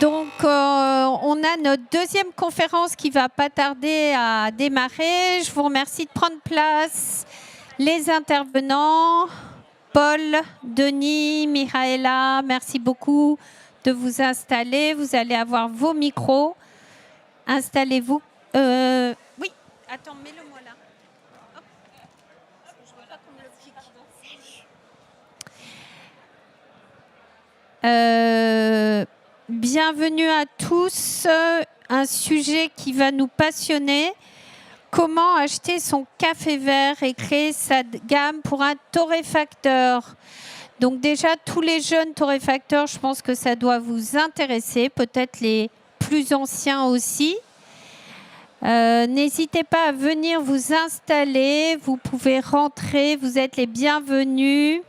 Donc, on a notre deuxième conférence qui va pas tarder à démarrer. Je vous remercie de prendre place. Les intervenants, Paul, Denis, Michaela, merci beaucoup de vous installer. Vous allez avoir vos micros. Installez-vous. Oui, attends, mets-le-moi là. Hop. Je veux pas qu'on me le pique. Bienvenue à tous. Un sujet qui va nous passionner. Comment acheter son café vert et créer sa gamme pour un torréfacteur. Donc déjà, tous les jeunes torréfacteurs, je pense que ça doit vous intéresser. Peut-être les plus anciens aussi. N'hésitez pas à venir vous installer. Vous pouvez rentrer. Vous êtes les bienvenus.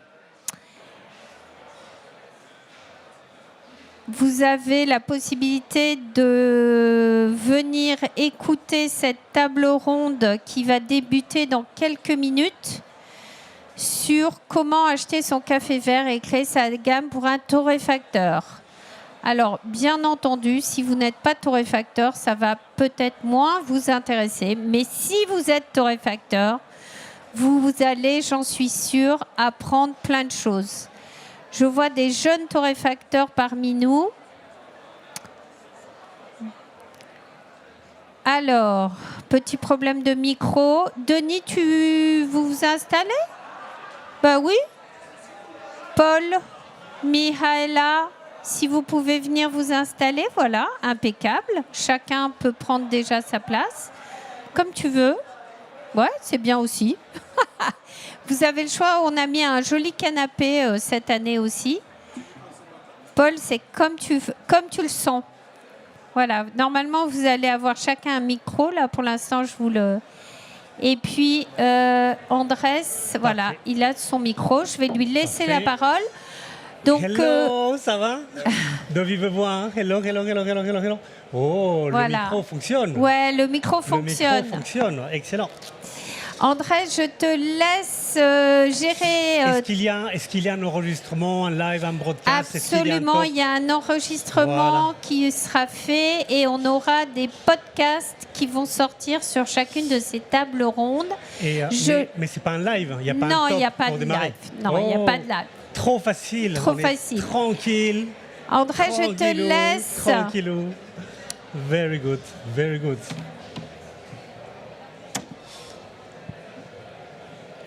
Vous avez la possibilité de venir écouter cette table ronde qui va débuter dans quelques minutes sur comment acheter son café vert et créer sa gamme pour un torréfacteur. Alors, bien entendu, si vous n'êtes pas torréfacteur, ça va peut-être moins vous intéresser. Mais si vous êtes torréfacteur, vous allez, j'en suis sûre, apprendre plein de choses. Je vois des jeunes torréfacteurs parmi nous. Alors, petit problème de micro. Denis, vous vous installez? Ben oui. Paul, Michaela, si vous pouvez venir vous installer, voilà, impeccable. Chacun peut prendre déjà sa place, comme tu veux. Ouais, c'est bien aussi. Vous avez le choix, on a mis un joli canapé cette année aussi. Paul, c'est comme tu le sens. Voilà, normalement, vous allez avoir chacun un micro. Là, pour l'instant, je vous le... Et puis, Andrés, voilà, il a son micro. Je vais lui laisser la parole. Donc, hello, ça va? De vive voix, hein? Hello. Oh, voilà. Le micro fonctionne. Ouais, le micro fonctionne. Le micro fonctionne, excellent. André, je te laisse gérer. Est-ce qu'il y a un enregistrement, un live, un broadcast? Absolument, il y a un enregistrement qui sera fait et on aura des podcasts qui vont sortir sur chacune de ces tables rondes. Mais c'est pas un live, il n'y a pas non, un top il n'y a pas pour de démarrer. live. Non, il n'y a pas de live. Trop facile. Trop facile. Tranquille. André, je te laisse. Tranquillou. Very good, very good.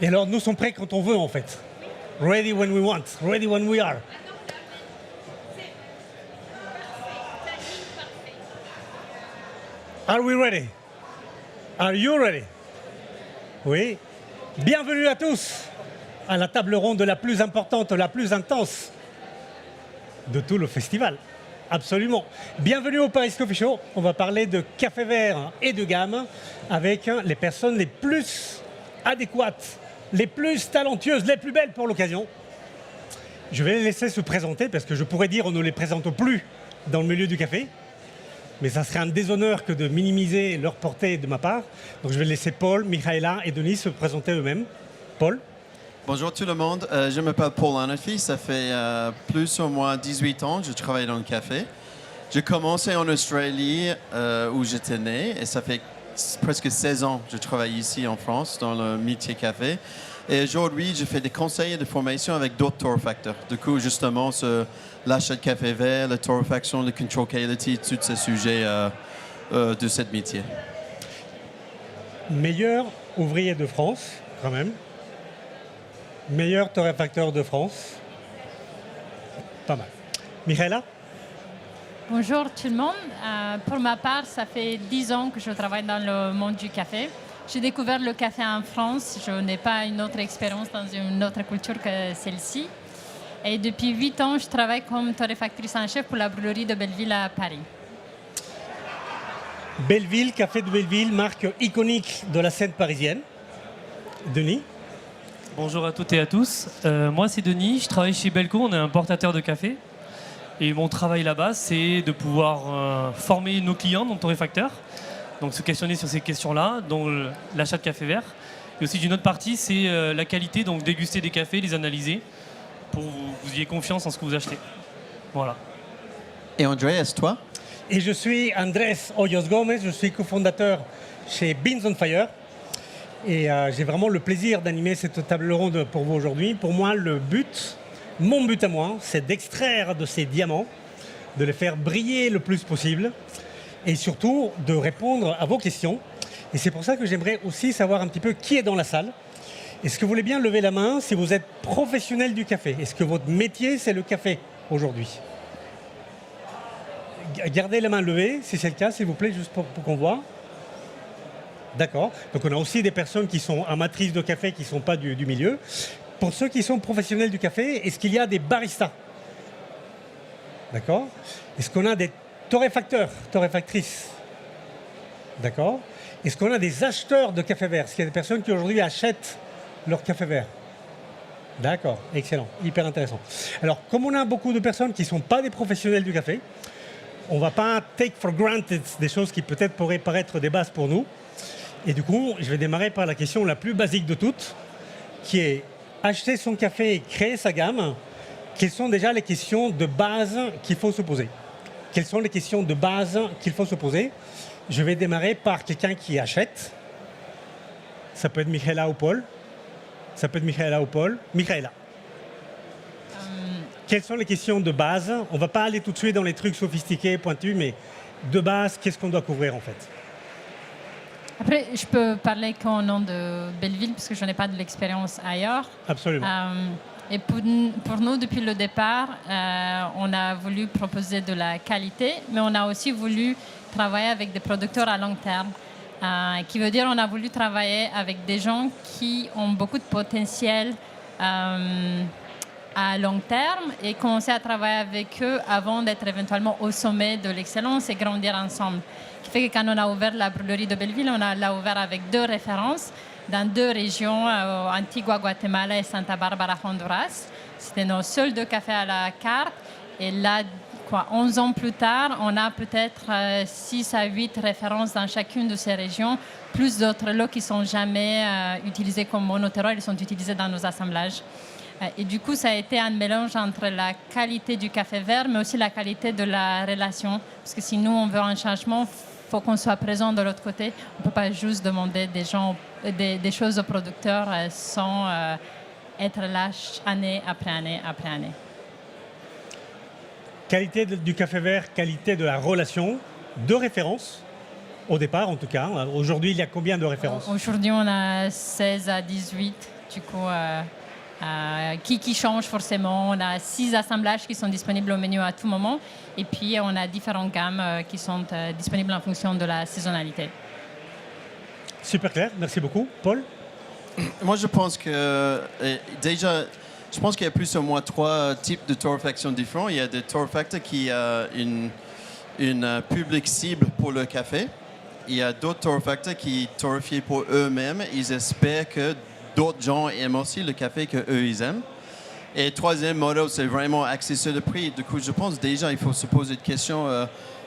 Et alors, nous sommes prêts quand on veut, en fait. Ready when we want, ready when we are. Are we ready? Are you ready? Oui. Bienvenue à tous à la table ronde la plus importante, la plus intense de tout le festival. Absolument. Bienvenue au Paris Coffee Show. On va parler de café vert et de gamme avec les personnes les plus adéquates, les plus talentueuses, les plus belles pour l'occasion. Je vais les laisser se présenter parce que je pourrais dire on ne les présente plus dans le milieu du café. Mais ça serait un déshonneur que de minimiser leur portée de ma part. Donc je vais laisser Paul, Michaela et Denis se présenter eux-mêmes. Paul. Bonjour tout le monde, je m'appelle Paul Hanafi, ça fait plus ou moins 18 ans que je travaille dans le café. J'ai commencé en Australie où j'étais né et ça fait presque 16 ans que je travaille ici en France dans le métier café. Et aujourd'hui, je fais des conseils et des formations avec d'autres torréfacteurs. Du coup, justement, l'achat de café vert, la torréfaction, le control quality, tous ces sujets de ce métier. Meilleur ouvrier de France, quand même. Meilleur torréfacteur de France. Pas mal. Michaela? Bonjour tout le monde. Pour ma part, ça fait 10 ans que je travaille dans le monde du café. J'ai découvert le café en France. Je n'ai pas une autre expérience dans une autre culture que celle-ci. Et depuis 8 ans, je travaille comme torréfactrice en chef pour la brûlerie de Belleville à Paris. Belleville, Café de Belleville, marque iconique de la scène parisienne. Denis? Bonjour à toutes et à tous. Moi, c'est Denis. Je travaille chez Belco. On est un importateur de café. Et mon travail là-bas, c'est de pouvoir former nos clients, nos torréfacteurs. Donc, se questionner sur ces questions-là, dont l'achat de café vert. Et aussi, d'une autre partie, c'est la qualité, donc déguster des cafés, les analyser, pour que vous ayez confiance en ce que vous achetez. Voilà. Et Andreas, toi? Et je suis Andrés Hoyos Gomez, je suis cofondateur chez Beans on Fire. Et j'ai vraiment le plaisir d'animer cette table ronde pour vous aujourd'hui. Pour moi, mon but à moi, c'est d'extraire de ces diamants, de les faire briller le plus possible et surtout de répondre à vos questions. Et c'est pour ça que j'aimerais aussi savoir un petit peu qui est dans la salle. Est-ce que vous voulez bien lever la main si vous êtes professionnel du café? Est-ce que votre métier, c'est le café aujourd'hui? Gardez la main levée, si c'est le cas, s'il vous plaît, juste pour qu'on voit. D'accord. Donc on a aussi des personnes qui sont amatrices de café, qui ne sont pas du milieu. Pour ceux qui sont professionnels du café, est-ce qu'il y a des baristas? D'accord. Est-ce qu'on a des torréfacteurs, torréfactrices? D'accord. Est-ce qu'on a des acheteurs de café vert? Est-ce qu'il y a des personnes qui aujourd'hui achètent leur café vert? D'accord, excellent, hyper intéressant. Alors, comme on a beaucoup de personnes qui ne sont pas des professionnels du café, on ne va pas take for granted des choses qui peut-être pourraient paraître des bases pour nous. Et du coup, je vais démarrer par la question la plus basique de toutes, qui est acheter son café et créer sa gamme. Quelles sont déjà les questions de base qu'il faut se poser? Quelles sont les questions de base qu'il faut se poser? Je vais démarrer par quelqu'un qui achète. Ça peut être Michaela ou Paul. Ça peut être Michaela ou Paul. Michaela. Quelles sont les questions de base? On ne va pas aller tout de suite dans les trucs sophistiqués, pointus, mais de base, qu'est-ce qu'on doit couvrir en fait? Après, je peux parler qu'au nom de Belleville, parce que je n'ai pas de l'expérience ailleurs. Absolument. Et pour nous, depuis le départ, on a voulu proposer de la qualité, mais on a aussi voulu travailler avec des producteurs à long terme. Qui veut dire on a voulu travailler avec des gens qui ont beaucoup de potentiel à long terme et commencer à travailler avec eux avant d'être éventuellement au sommet de l'excellence et grandir ensemble. Ce qui fait que quand on a ouvert la brûlerie de Belleville, on l'a ouvert avec 2 références dans 2 régions, Antigua, Guatemala et Santa Barbara, Honduras. C'était nos seuls 2 cafés à la carte. Et là, 11 ans plus tard, on a peut-être 6 à 8 références dans chacune de ces régions, plus d'autres lots qui ne sont jamais utilisés comme monoterroir, ils sont utilisés dans nos assemblages. Et du coup, ça a été un mélange entre la qualité du café vert, mais aussi la qualité de la relation. Parce que si nous, on veut un changement, il faut qu'on soit présent de l'autre côté. On ne peut pas juste demander des choses aux producteurs sans être là année après année après année. Qualité du café vert, qualité de la relation, 2 références, au départ en tout cas. Aujourd'hui, il y a combien de références? Aujourd'hui, on a 16 à 18, du coup, qui change forcément. On a 6 assemblages qui sont disponibles au menu à tout moment. Et puis, on a différentes gammes qui sont disponibles en fonction de la saisonnalité. Super clair, merci beaucoup. Paul? Moi, je pense que déjà, je pense qu'il y a plus ou moins 3 types de torréfaction différents. Il y a des torréfacteurs qui ont une public cible pour le café. Il y a d'autres torréfacteurs qui torréfient pour eux-mêmes. Ils espèrent que d'autres gens aiment aussi le café qu'eux, ils aiment. Et 3e modèle, c'est vraiment axé sur le prix. Du coup, je pense déjà, il faut se poser une question,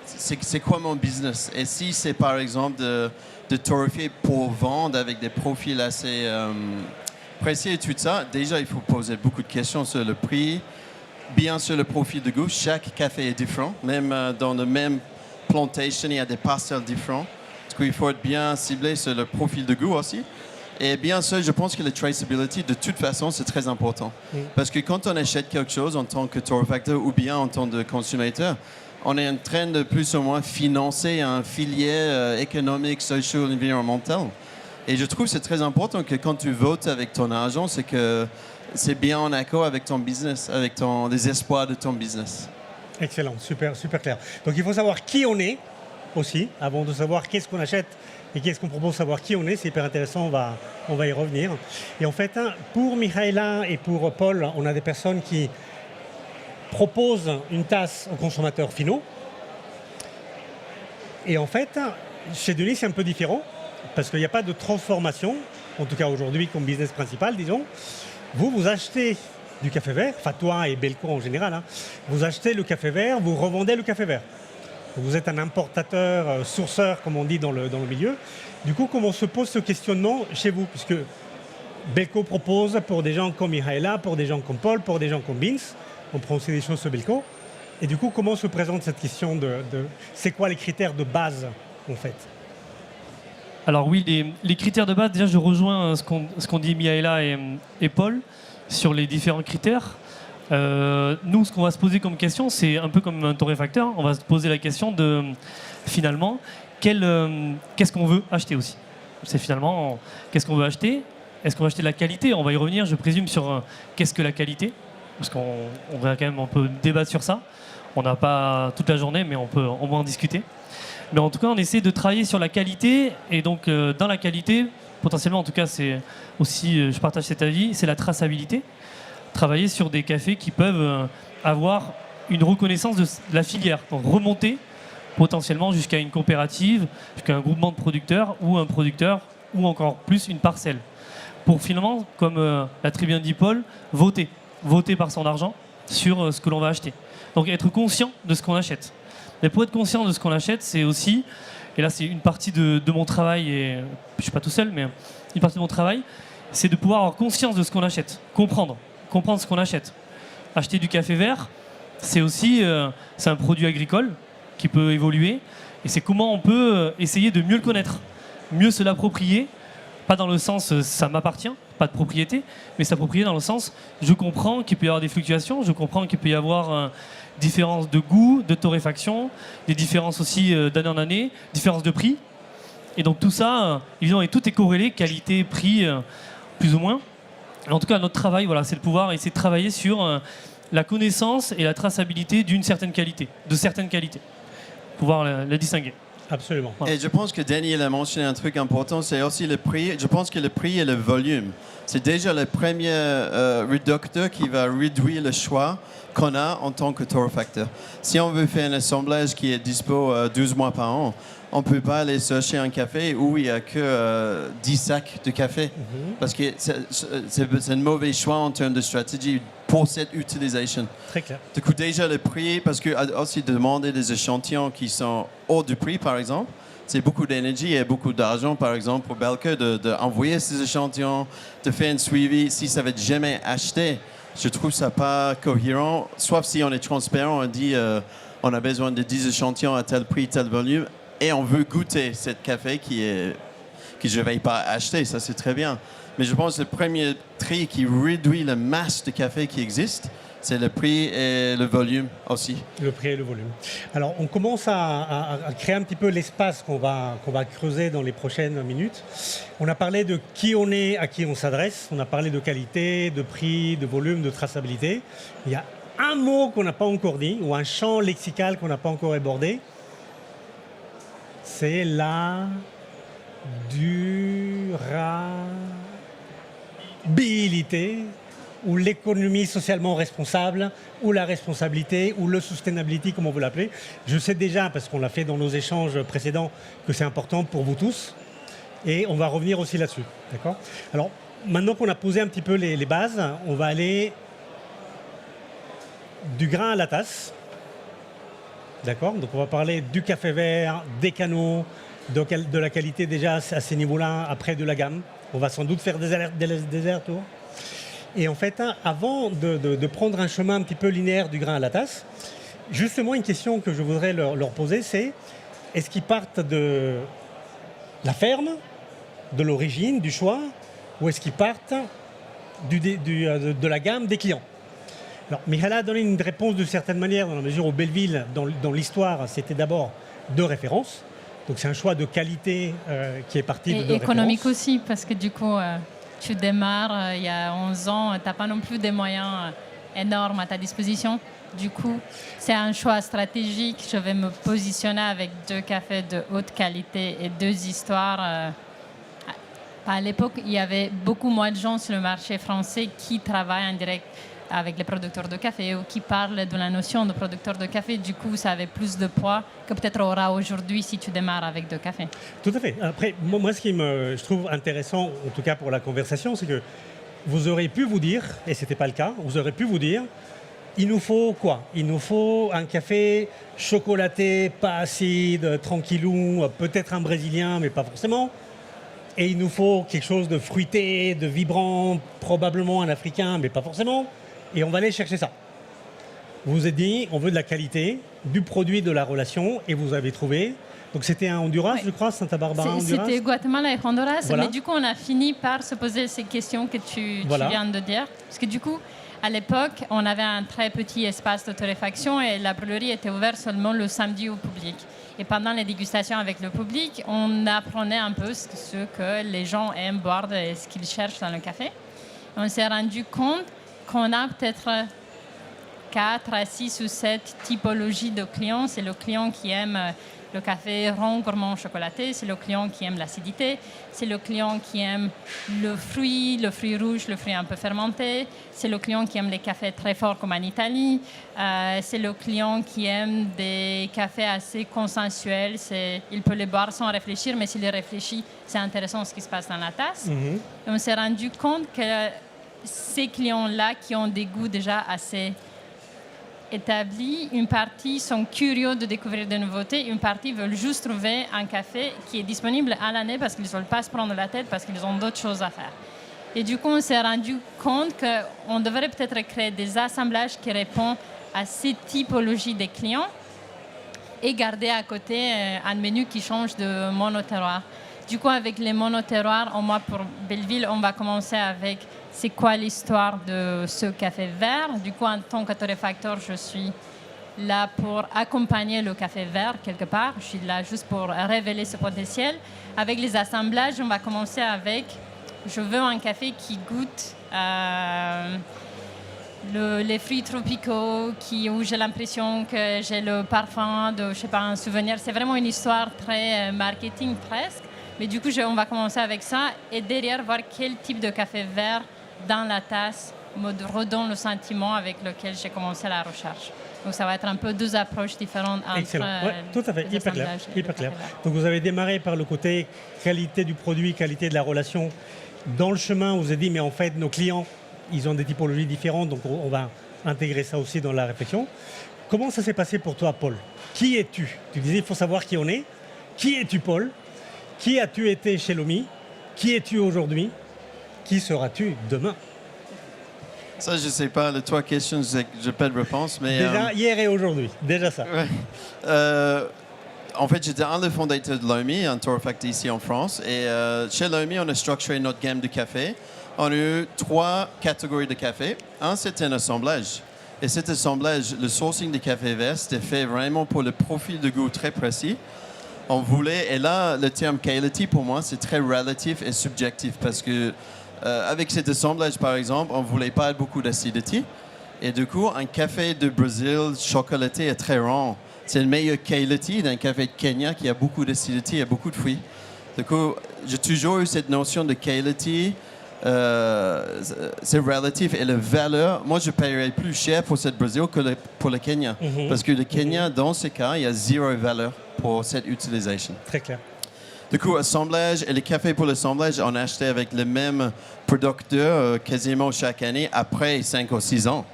c'est quoi mon business? Et si c'est par exemple de torréfier pour vendre avec des profils assez précis et tout ça, déjà, il faut poser beaucoup de questions sur le prix, bien sûr le profil de goût. Chaque café est différent. Même dans le même plantation, il y a des parcelles différentes. Du coup, il faut être bien ciblé sur le profil de goût aussi. Et bien sûr, je pense que la traceability, de toute façon, c'est très important. Parce que quand on achète quelque chose en tant que torréfacteur ou bien en tant que consommateur, on est en train de plus ou moins financer un filière économique, social, environnemental. Et je trouve que c'est très important que quand tu votes avec ton argent, c'est que c'est bien en accord avec ton business, avec les espoirs de ton business. Excellent, super, super clair. Donc il faut savoir qui on est aussi, avant de savoir qu'est-ce qu'on achète et qu'est-ce qu'on propose, savoir qui on est. C'est hyper intéressant, on va y revenir. Et en fait, pour Michaela et pour Paul, on a des personnes qui proposent une tasse aux consommateurs finaux. Et en fait, chez Denis, c'est un peu différent, parce qu'il n'y a pas de transformation, en tout cas aujourd'hui comme business principal, disons. Vous achetez du café vert, enfin toi et Belco en général, vous achetez le café vert, vous revendez le café vert. Vous êtes un importateur, sourceur, comme on dit dans le milieu. Du coup, comment se pose ce questionnement chez vous? Puisque Belco propose pour des gens comme Michaela, pour des gens comme Paul, pour des gens comme Beans, on prend aussi des choses sur Belco. Et du coup, comment se présente cette question c'est quoi les critères de base, en fait? Alors oui, les critères de base, déjà je rejoins ce qu'ont dit Mihaela et Paul sur les différents critères. Nous, ce qu'on va se poser comme question, c'est un peu comme un torréfacteur, on va se poser la question de, finalement, qu'est-ce qu'on veut acheter aussi. C'est finalement, qu'est-ce qu'on veut acheter? Est-ce qu'on va acheter de la qualité? On va y revenir, je présume, sur qu'est-ce que la qualité, parce on peut débattre sur ça. On n'a pas toute la journée, mais on peut au moins en discuter. Mais en tout cas, on essaie de travailler sur la qualité, et donc dans la qualité, potentiellement, en tout cas, c'est aussi, je partage cet avis, c'est la traçabilité. Travailler sur des cafés qui peuvent avoir une reconnaissance de la filière, donc remonter potentiellement jusqu'à une coopérative, jusqu'à un groupement de producteurs ou un producteur ou encore plus une parcelle. Pour finalement, comme l'a très bien dit Paul, voter par son argent sur ce que l'on va acheter. Donc être conscient de ce qu'on achète. Mais pour être conscient de ce qu'on achète, c'est aussi, et là c'est une partie de mon travail, et je ne suis pas tout seul, mais une partie de mon travail, c'est de pouvoir avoir conscience de ce qu'on achète, comprendre ce qu'on achète. Acheter du café vert, c'est aussi c'est un produit agricole qui peut évoluer, et c'est comment on peut essayer de mieux le connaître, mieux se l'approprier, pas dans le sens ça m'appartient, pas de propriété, mais s'approprier dans le sens je comprends qu'il peut y avoir des fluctuations, je comprends qu'il peut y avoir différences de goût, de torréfaction, des différences aussi d'année en année, différences de prix, et donc tout ça, évidemment, et tout est corrélé, qualité, prix, plus ou moins. En tout cas, notre travail, voilà, c'est de pouvoir essayer de travailler sur la connaissance et la traçabilité d'une certaine qualité, de certaines qualités, pouvoir la distinguer. Absolument. Et je pense que Daniel a mentionné un truc important, c'est aussi le prix. Je pense que le prix et le volume, c'est déjà le premier réducteur qui va réduire le choix qu'on a en tant que torréfacteur. Si on veut faire un assemblage qui est dispo 12 mois par an, on ne peut pas aller chercher un café où il n'y a que 10 sacs de café. Parce que c'est un mauvais choix en termes de stratégie pour cette utilisation. Très clair. Du coup, déjà le prix, parce que aussi demander des échantillons qui sont hors du prix, par exemple, c'est beaucoup d'énergie et beaucoup d'argent, par exemple, pour Belke d'envoyer ces échantillons, de faire un suivi. Si ça va être jamais acheté, je trouve ça pas cohérent. Sauf si on est transparent, on dit on a besoin de 10 échantillons à tel prix, tel volume, et on veut goûter ce café que je ne vais pas acheter. Ça, c'est très bien. Mais je pense que le premier tri qui réduit la masse de café qui existe, c'est le prix et le volume aussi. Le prix et le volume. Alors, on commence à créer un petit peu l'espace qu'on va creuser dans les prochaines minutes. On a parlé de qui on est, à qui on s'adresse. On a parlé de qualité, de prix, de volume, de traçabilité. Il y a un mot qu'on n'a pas encore dit, ou un champ lexical qu'on n'a pas encore abordé. C'est la durabilité, ou l'économie socialement responsable, ou la responsabilité, ou le sustainability, comme on veut l'appeler. Je sais déjà, parce qu'on l'a fait dans nos échanges précédents, que c'est important pour vous tous. Et on va revenir aussi là-dessus. D'accord ? Alors, maintenant qu'on a posé un petit peu les bases, on va aller du grain à la tasse. D'accord ? Donc, on va parler du café vert, des canaux, de la qualité déjà à ces niveaux-là, après de la gamme. On va sans doute faire des allers-retours. Et en fait, avant de prendre un chemin un petit peu linéaire du grain à la tasse, justement, une question que je voudrais leur poser, c'est est-ce qu'ils partent de la ferme, de l'origine, du choix, ou est-ce qu'ils partent de la gamme des clients ? Alors, Mihaela a donné une réponse de certaine manière, dans la mesure où Belleville, dans l'histoire, c'était d'abord de référence. Donc, c'est un choix de qualité qui est parti de référence. Et économique aussi, parce que du coup, tu démarres il y a 11 ans, tu n'as pas non plus des moyens énormes à ta disposition. Du coup, c'est un choix stratégique. Je vais me positionner avec 2 cafés de haute qualité et 2 histoires. À l'époque, il y avait beaucoup moins de gens sur le marché français qui travaillent en direct avec les producteurs de café ou qui parlent de la notion de producteur de café. Du coup, ça avait plus de poids que peut-être aura aujourd'hui si tu démarres avec 2 cafés. Tout à fait. Après, moi, ce qui je trouve intéressant, en tout cas pour la conversation, c'est que vous aurez pu vous dire, et ce n'était pas le cas, vous aurez pu vous dire, il nous faut quoi ? Il nous faut un café chocolaté, pas acide, tranquillou, peut-être un brésilien, mais pas forcément. Et il nous faut quelque chose de fruité, de vibrant, probablement un africain, mais pas forcément. Et on va aller chercher ça. vous vous êtes dit, on veut de la qualité, du produit, de la relation, et vous avez trouvé. Donc c'était un Honduras, Ouais. je crois, Santa Barbara, Honduras. C'était Guatemala et Honduras, Voilà. mais du coup, on a fini par se poser ces questions que tu Voilà. viens de dire. Parce que du coup, à l'époque, on avait un très petit espace de torréfaction et la brûlerie était ouverte seulement le samedi au public. Et pendant les dégustations avec le public, on apprenait un peu ce que les gens aiment boire et ce qu'ils cherchent dans le café. On s'est rendu compte qu'on a peut-être 4 à 6 ou 7 typologies de clients. C'est le client qui aime le café rond, gourmand, chocolaté. C'est le client qui aime l'acidité. C'est le client qui aime le fruit rouge, le fruit un peu fermenté. C'est le client qui aime les cafés très forts comme en Italie. C'est le client qui aime des cafés assez consensuels. Il peut les boire sans réfléchir, mais s'il réfléchit, c'est intéressant ce qui se passe dans la tasse. Mhm. Et on s'est rendu compte que ces clients-là qui ont des goûts déjà assez établis, une partie sont curieux de découvrir des nouveautés, une partie veulent juste trouver un café qui est disponible à l'année parce qu'ils ne veulent pas se prendre la tête, parce qu'ils ont d'autres choses à faire. Et du coup, on s'est rendu compte qu'on devrait peut-être créer des assemblages qui répondent à ces typologies des clients et garder à côté un menu qui change de monoterroir. Du coup, avec les monoterroirs, au moins pour Belleville, on va commencer avec c'est quoi l'histoire de ce café vert. Du coup, en tant que torréfacteur, je suis là pour accompagner le café vert quelque part. Je suis là juste pour révéler ce potentiel. Avec les assemblages, on va commencer avec je veux un café qui goûte les fruits tropicaux, où j'ai l'impression que j'ai le parfum de, je sais pas, un souvenir. C'est vraiment une histoire très marketing presque. Mais du coup, on va commencer avec ça et derrière voir quel type de café vert dans la tasse me redonne le sentiment avec lequel j'ai commencé la recherche. Donc ça va être un peu deux approches différentes entre Excellent. Ouais, tout à fait, les hyper clair. assemblages et Hyper le clair. café vert. Donc vous avez démarré par le côté qualité du produit, qualité de la relation. Dans le chemin, vous avez dit, mais en fait, nos clients, ils ont des typologies différentes, donc on va intégrer ça aussi dans la réflexion. Comment ça s'est passé pour toi, Paul? Qui es-tu? Tu disais, il faut savoir qui on est. Qui es-tu, Paul? Qui as-tu été chez Lomi? Qui es-tu aujourd'hui? Qui seras-tu demain? Ça, je sais pas. Les 3 questions, je n'ai pas de réponse. Mais, Déjà, hier et aujourd'hui. Déjà ça. ouais. En fait, j'étais un des fondateurs de Lomi, un torréfacteur ici en France. Et chez Lomi, on a structuré notre gamme de café. On a eu 3 catégories de café. Un, c'était un assemblage. Et cet assemblage, le sourcing de café vert, c'était fait vraiment pour le profil de goût très précis. On voulait, et là, le terme quality, pour moi, c'est très relatif et subjectif. Parce que avec cet assemblage, par exemple, on ne voulait pas beaucoup d'acidité. Et du coup, un café de Brésil chocolaté est très rare. C'est le meilleur quality d'un café de Kenya qui a beaucoup d'acidité et beaucoup de fruits. Du coup, j'ai toujours eu cette notion de quality. C'est relatif et la valeur. Moi, je paierais plus cher pour cette Brésil que pour le Kenya. Parce que le Kenya, dans ce cas, il y a 0 valeur pour cette utilisation. Très clair. Du coup, assemblage et les cafés pour l'assemblage, on a acheté avec le même producteur quasiment chaque année après 5 ou 6 ans.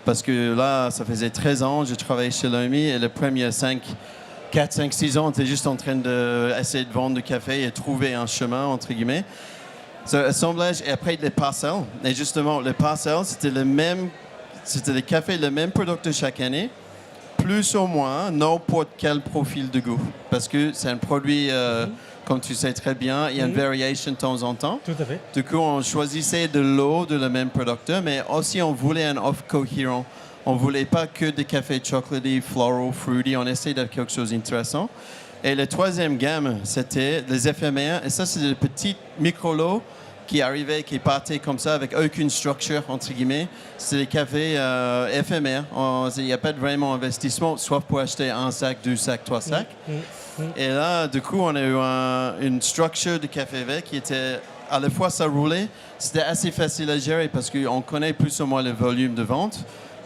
Parce que là, ça faisait 13 ans, j'ai travaillé chez Lomi et les premiers 4, 5, 6 ans, on était juste en train d'essayer de vendre du café et trouver un chemin, entre guillemets. Assemblage et après les parcelles. Et justement, les parcelles, c'était les cafés, le même producteur chaque année, plus ou moins n'importe quel profil de goût. Parce que c'est un produit, comme tu sais très bien, il y a une variation de temps en temps. Tout à fait. Du coup, on choisissait de l'eau de le même producteur, mais aussi on voulait un offre cohérent. On ne voulait pas que des cafés chocolatés, floraux, fruity. On essayait d'avoir quelque chose d'intéressant. Et la troisième gamme, c'était les éphémères. Et ça, c'est des petits micro-lots qui arrivaient, qui partaient comme ça avec aucune structure, entre guillemets. C'est des cafés éphémères. Il n'y a pas de vraiment investissement, soit pour acheter un sac, 2 sacs, 3 sacs. Et là, du coup, on a eu une structure de café vert qui était, à la fois, ça roulait. C'était assez facile à gérer parce qu'on connaît plus ou moins le volume de vente.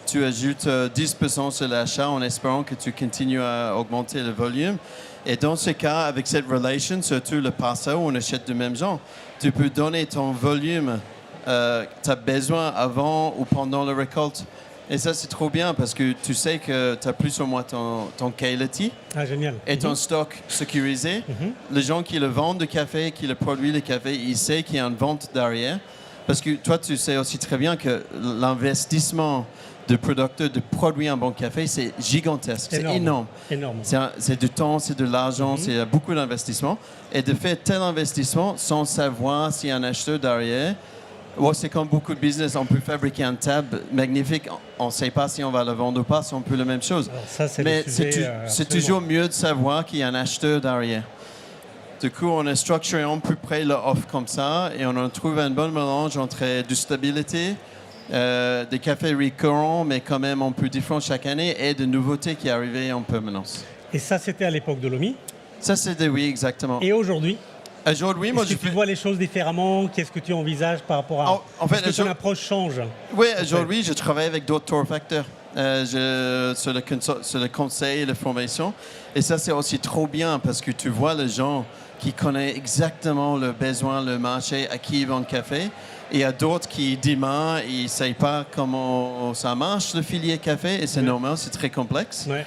Tu ajoutes 10% sur l'achat en espérant que tu continues à augmenter le volume. Et dans ce cas, avec cette relation, surtout le parcelle où on achète du même genre, tu peux donner ton volume que tu as besoin avant ou pendant la récolte. Et ça, c'est trop bien parce que tu sais que tu as plus ou moins ton quality Ah, génial. et ton stock sécurisé. Les gens qui le vendent du café, qui le produisent le café, ils savent qu'il y a une vente derrière. Parce que toi, tu sais aussi très bien que l'investissement de producteurs de produire un bon café, c'est gigantesque, c'est énorme. Énorme. C'est du temps, c'est de l'argent, c'est beaucoup d'investissement. Et de faire tel investissement sans savoir s'il y a un acheteur derrière, c'est comme beaucoup de business, on peut fabriquer une table magnifique, on ne sait pas si on va la vendre ou pas, c'est un peu la même chose. Alors ça, c'est Mais le sujet, c'est toujours mieux de savoir qu'il y a un acheteur derrière. Du coup, on a structuré à peu près l'offre comme ça et on a trouvé un bon mélange entre du stabilité, des cafés récurrents, mais quand même un peu différents chaque année, et de nouveautés qui arrivaient en permanence. Et ça, c'était à l'époque de l'OMI. Ça, c'était oui, exactement. Et aujourd'hui, Aujourd'hui, moi, est-ce que tu vois les choses différemment? Qu'est-ce que tu envisages par rapport à... En fait, est-ce que ton approche change? Oui, aujourd'hui, je travaille avec d'autres torréfacteurs sur le conseil et la formation. Et ça, c'est aussi trop bien parce que tu vois les gens qui connaissent exactement le besoin, le marché, à qui ils vendent le café. Et il y a d'autres qui, demain, ils ne savent pas comment ça marche, le filier café. Et c'est normal, c'est très complexe. Ouais.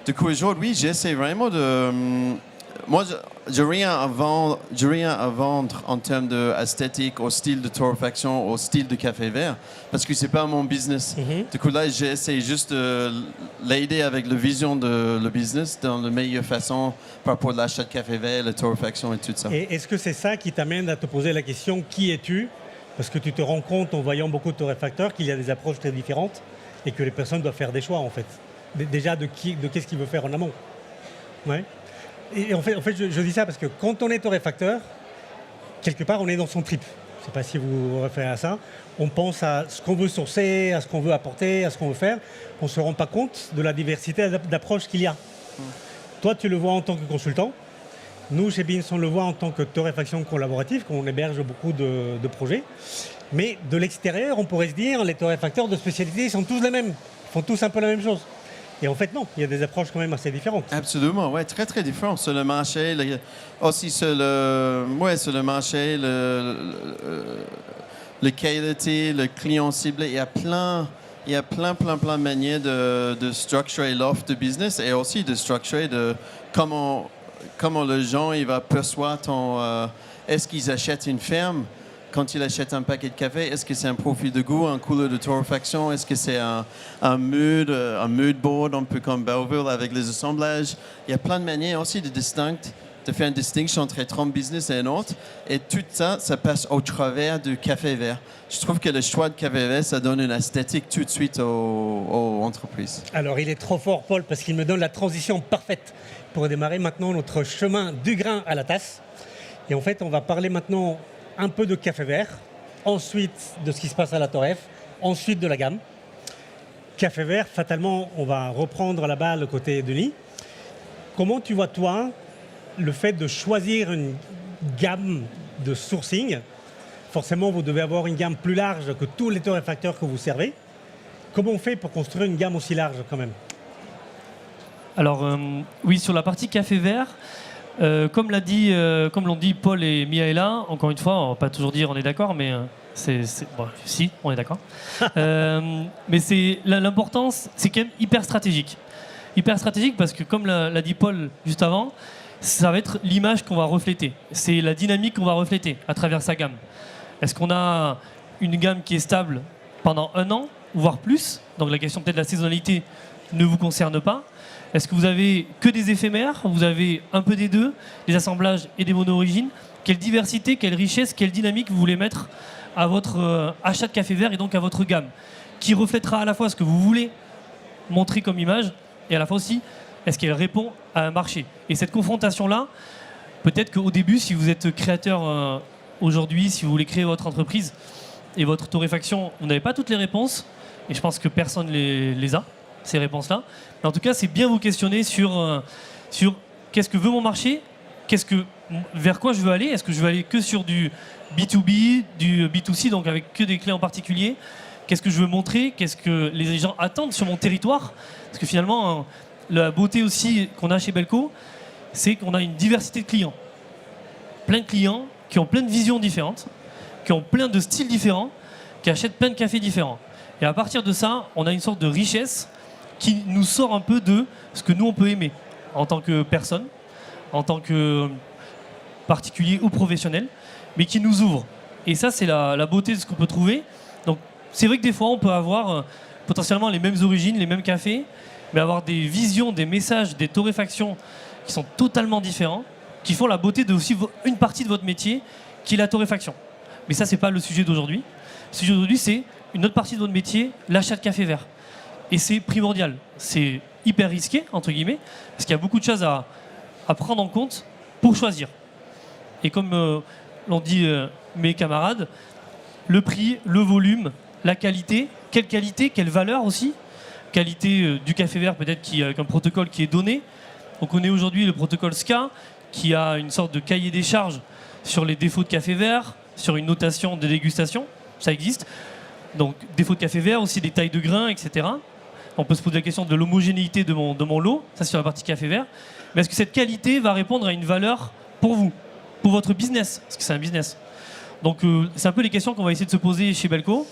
Du coup, aujourd'hui, j'essaie vraiment de... Moi, je n'ai rien à vendre en termes d'esthétique, au style de torréfaction, au style de café vert, parce que ce n'est pas mon business. Du coup, là, j'essaie juste de l'aider avec la vision de le business dans la meilleure façon par rapport à l'achat de café vert, la torréfaction et tout ça. Et est-ce que c'est ça qui t'amène à te poser la question « Qui es-tu » Parce que tu te rends compte en voyant beaucoup de torréfacteurs qu'il y a des approches très différentes et que les personnes doivent faire des choix, en fait. Déjà, de qu'est-ce qu'il veut faire en amont. Ouais. Et en fait je dis ça parce que quand on est torréfacteur, quelque part, on est dans son trip. Je ne sais pas si vous vous référez à ça. On pense à ce qu'on veut sourcer, à ce qu'on veut apporter, à ce qu'on veut faire. On ne se rend pas compte de la diversité d'approches qu'il y a. Toi, tu le vois en tant que consultant. Nous, chez Beans, on le voit en tant que torréfaction collaborative, qu'on héberge beaucoup de projets. Mais de l'extérieur, on pourrait se dire les torréfacteurs de spécialité sont tous les mêmes. Ils font tous un peu la même chose. Et en fait, non, il y a des approches quand même assez différentes. Absolument, oui, très, très différent. Sur le marché, aussi sur le marché, le qualité, le client ciblé, il y a plein de manières de structurer l'offre de business et aussi de structurer comment les gens ils vont percevoir est-ce qu'ils achètent une ferme quand ils achètent un paquet de café, est-ce que c'est un profil de goût, un couleur de torréfaction, est-ce que c'est un mood board, un peu comme Belleville avec les assemblages. Il y a plein de manières aussi de faire une distinction entre un business et un autre. Et tout ça, ça passe au travers du café vert. Je trouve que le choix de café vert, ça donne une esthétique tout de suite aux entreprises. Alors, il est trop fort, Paul, parce qu'il me donne la transition parfaite pour démarrer maintenant notre chemin du grain à la tasse. Et en fait, on va parler maintenant un peu de café vert, ensuite de ce qui se passe à la torréf, ensuite de la gamme. Café vert, fatalement, on va reprendre la balle côté Denis. Comment tu vois, toi, le fait de choisir une gamme de sourcing? Forcément, vous devez avoir une gamme plus large que tous les torréfacteurs que vous servez. Comment on fait pour construire une gamme aussi large quand même? Alors, oui, sur la partie café vert, comme l'ont dit Paul et Mihaela, encore une fois, on ne va pas toujours dire on est d'accord, mais bon, si, on est d'accord. Mais l'importance, c'est quand même hyper stratégique. Hyper stratégique parce que, comme l'a dit Paul juste avant, ça va être l'image qu'on va refléter. C'est la dynamique qu'on va refléter à travers sa gamme. Est-ce qu'on a une gamme qui est stable pendant 1 an, voire plus? Donc la question peut-être de la saisonnalité ne vous concerne pas. Est-ce que vous avez que des éphémères? Vous avez un peu des deux, des assemblages et des mono-origines? Quelle diversité, quelle richesse, quelle dynamique vous voulez mettre à votre achat de café vert et donc à votre gamme, qui reflètera à la fois ce que vous voulez montrer comme image et à la fois aussi, est-ce qu'elle répond à un marché? Et cette confrontation-là, peut-être qu'au début, si vous êtes créateur aujourd'hui, si vous voulez créer votre entreprise et votre torréfaction, vous n'avez pas toutes les réponses, et je pense que personne les a, ces réponses-là. Mais en tout cas, c'est bien vous questionner sur qu'est-ce que veut mon marché, vers quoi je veux aller. Est-ce que je veux aller que sur du B2B, du B2C, donc avec que des clients particuliers? Qu'est-ce que je veux montrer? Qu'est-ce que les gens attendent sur mon territoire? Parce que finalement, la beauté aussi qu'on a chez Belco, c'est qu'on a une diversité de clients. Plein de clients qui ont plein de visions différentes, qui ont plein de styles différents, qui achètent plein de cafés différents. Et à partir de ça, on a une sorte de richesse qui nous sort un peu de ce que nous, on peut aimer en tant que personne, en tant que particulier ou professionnel, mais qui nous ouvre. Et ça, c'est la beauté de ce qu'on peut trouver. Donc, c'est vrai que des fois, on peut avoir potentiellement les mêmes origines, les mêmes cafés, mais avoir des visions, des messages, des torréfactions qui sont totalement différents, qui font la beauté de aussi une partie de votre métier, qui est la torréfaction. Mais ça, c'est pas le sujet d'aujourd'hui. Le sujet d'aujourd'hui, c'est une autre partie de votre métier, l'achat de café vert. Et c'est primordial. C'est hyper risqué, entre guillemets, parce qu'il y a beaucoup de choses à prendre en compte pour choisir. Et comme l'ont dit mes camarades, le prix, le volume, la qualité, quelle valeur aussi. Qualité du café vert, peut-être avec un protocole qui est donné. On connaît aujourd'hui le protocole SCA, qui a une sorte de cahier des charges sur les défauts de café vert, sur une notation de dégustation, ça existe. Donc défauts de café vert, aussi des tailles de grains, etc. On peut se poser la question de l'homogénéité de mon lot, ça c'est sur la partie café vert. Mais est-ce que cette qualité va répondre à une valeur pour vous, pour votre business? Parce que c'est un business. Donc c'est un peu les questions qu'on va essayer de se poser chez Belco.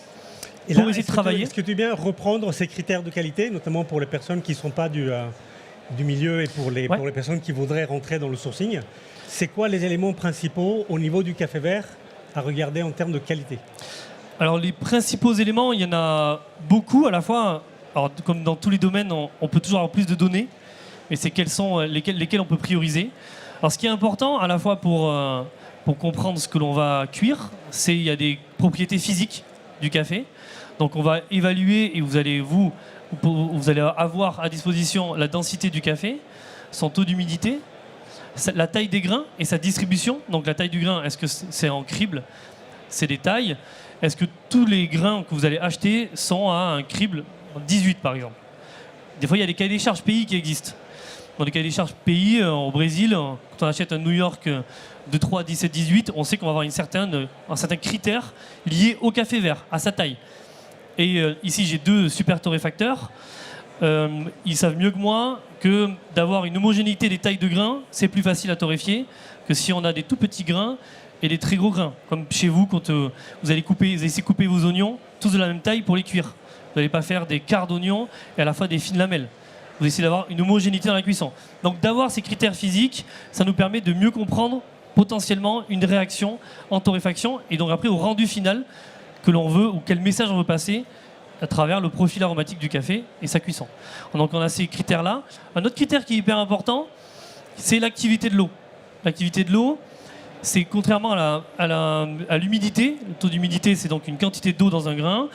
Et pour là, essayer de travailler. Est-ce que tu veux bien reprendre ces critères de qualité, notamment pour les personnes qui ne sont pas du milieu et pour les personnes qui voudraient rentrer dans le sourcing? C'est quoi les éléments principaux au niveau du café vert à regarder en termes de qualité? Alors les principaux éléments, il y en a beaucoup à la fois. Alors, comme dans tous les domaines, on peut toujours avoir plus de données, mais c'est lesquels on peut prioriser. Alors ce qui est important à la fois pour comprendre ce que l'on va cuire, c'est il y a des propriétés physiques du café. Donc on va évaluer et vous allez avoir à disposition la densité du café, son taux d'humidité, la taille des grains et sa distribution. Donc la taille du grain, est-ce que c'est en crible? C'est des tailles. Est-ce que tous les grains que vous allez acheter sont à un crible 18 par exemple? Des fois il y a des cahiers des charges pays qui existent. Dans les cahiers des charges pays, au Brésil, quand on achète un New York de 3 à 17, 18, on sait qu'on va avoir un certain critère lié au café vert, à sa taille. Et ici, j'ai 2 super torréfacteurs. Ils savent mieux que moi que d'avoir une homogénéité des tailles de grains, c'est plus facile à torréfier que si on a des tout petits grains et des très gros grains. Comme chez vous, quand vous allez essayer de couper vos oignons, tous de la même taille pour les cuire. Vous n'allez pas faire des quarts d'oignons et à la fois des fines lamelles. Vous essayez d'avoir une homogénéité dans la cuisson. Donc d'avoir ces critères physiques, ça nous permet de mieux comprendre potentiellement une réaction en torréfaction et donc après au rendu final que l'on veut ou quel message on veut passer à travers le profil aromatique du café et sa cuisson. Donc on a ces critères-là. Un autre critère qui est hyper important, c'est l'activité de l'eau. L'activité de l'eau, c'est contrairement à l'humidité. Le taux d'humidité, c'est donc une quantité d'eau dans un grain.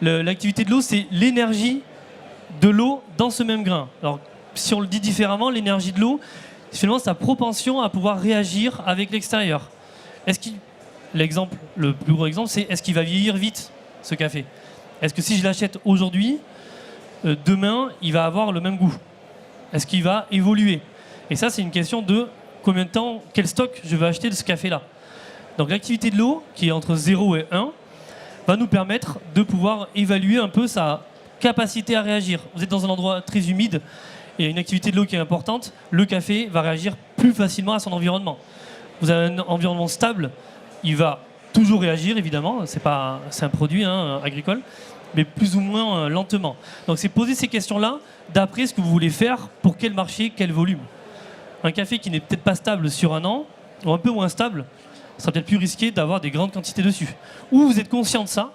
L'activité de l'eau, c'est l'énergie de l'eau dans ce même grain. Alors, si on le dit différemment, l'énergie de l'eau, c'est finalement sa propension à pouvoir réagir avec l'extérieur. L'exemple, le plus gros exemple, c'est est-ce qu'il va vieillir vite, ce café? Est-ce que si je l'achète aujourd'hui, demain, il va avoir le même goût? Est-ce qu'il va évoluer? Et ça, c'est une question de combien de temps, quel stock je vais acheter de ce café-là. Donc l'activité de l'eau, qui est entre 0 et 1, va nous permettre de pouvoir évaluer un peu sa capacité à réagir. Vous êtes dans un endroit très humide et une activité de l'eau qui est importante, le café va réagir plus facilement à son environnement. Vous avez un environnement stable, il va toujours réagir évidemment, c'est un produit agricole, mais plus ou moins lentement. Donc c'est poser ces questions-là d'après ce que vous voulez faire, pour quel marché, quel volume. Un café qui n'est peut-être pas stable sur un an, ou un peu moins stable, ça sera peut-être plus risqué d'avoir des grandes quantités dessus. Ou vous êtes conscient de ça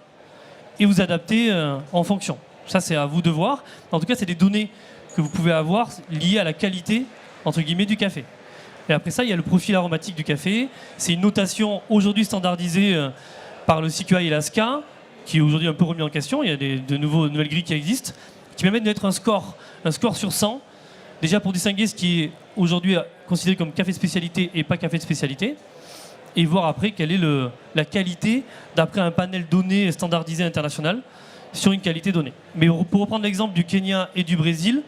et vous adaptez en fonction. Ça, c'est à vous de voir. En tout cas, c'est des données que vous pouvez avoir liées à la qualité, entre guillemets, du café. Et après ça, il y a le profil aromatique du café. C'est une notation aujourd'hui standardisée par le CQI et la SCA, qui est aujourd'hui un peu remis en question. Il y a de nouvelles grilles qui existent, qui permettent de mettre un score sur 100, déjà pour distinguer ce qui est aujourd'hui considéré comme café de spécialité et pas café de spécialité, et voir après quelle est la qualité d'après un panel donné standardisé international sur une qualité donnée. Mais pour reprendre l'exemple du Kenya et du Brésil,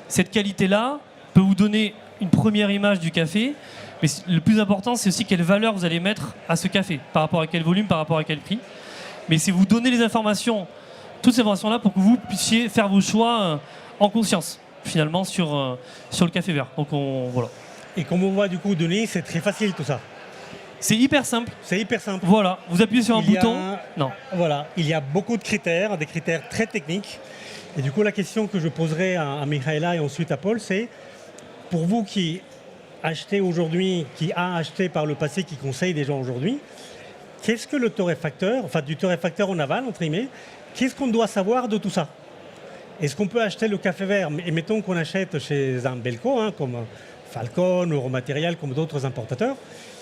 cette qualité-là peut vous donner une première image du café, mais le plus important, c'est aussi quelle valeur vous allez mettre à ce café, par rapport à quel volume, par rapport à quel prix. Mais c'est vous donner les informations, toutes ces informations-là, pour que vous puissiez faire vos choix en conscience, finalement, sur le café vert. Donc voilà. Et comme on voit du coup, Denis, c'est très facile tout ça. C'est hyper simple. C'est hyper simple. Voilà, vous appuyez sur un bouton. Non. Voilà, il y a beaucoup de critères, des critères très techniques. Et du coup, la question que je poserai à Michaela et ensuite à Paul, c'est pour vous qui achetez aujourd'hui, qui a acheté par le passé, qui conseille des gens aujourd'hui, qu'est-ce que le torréfacteur, enfin du torréfacteur en aval, entre guillemets, qu'est-ce qu'on doit savoir de tout ça? Est-ce qu'on peut acheter le café vert? Et mettons qu'on achète chez un Belco, hein, comme Falcon, Euromatériel, comme d'autres importateurs.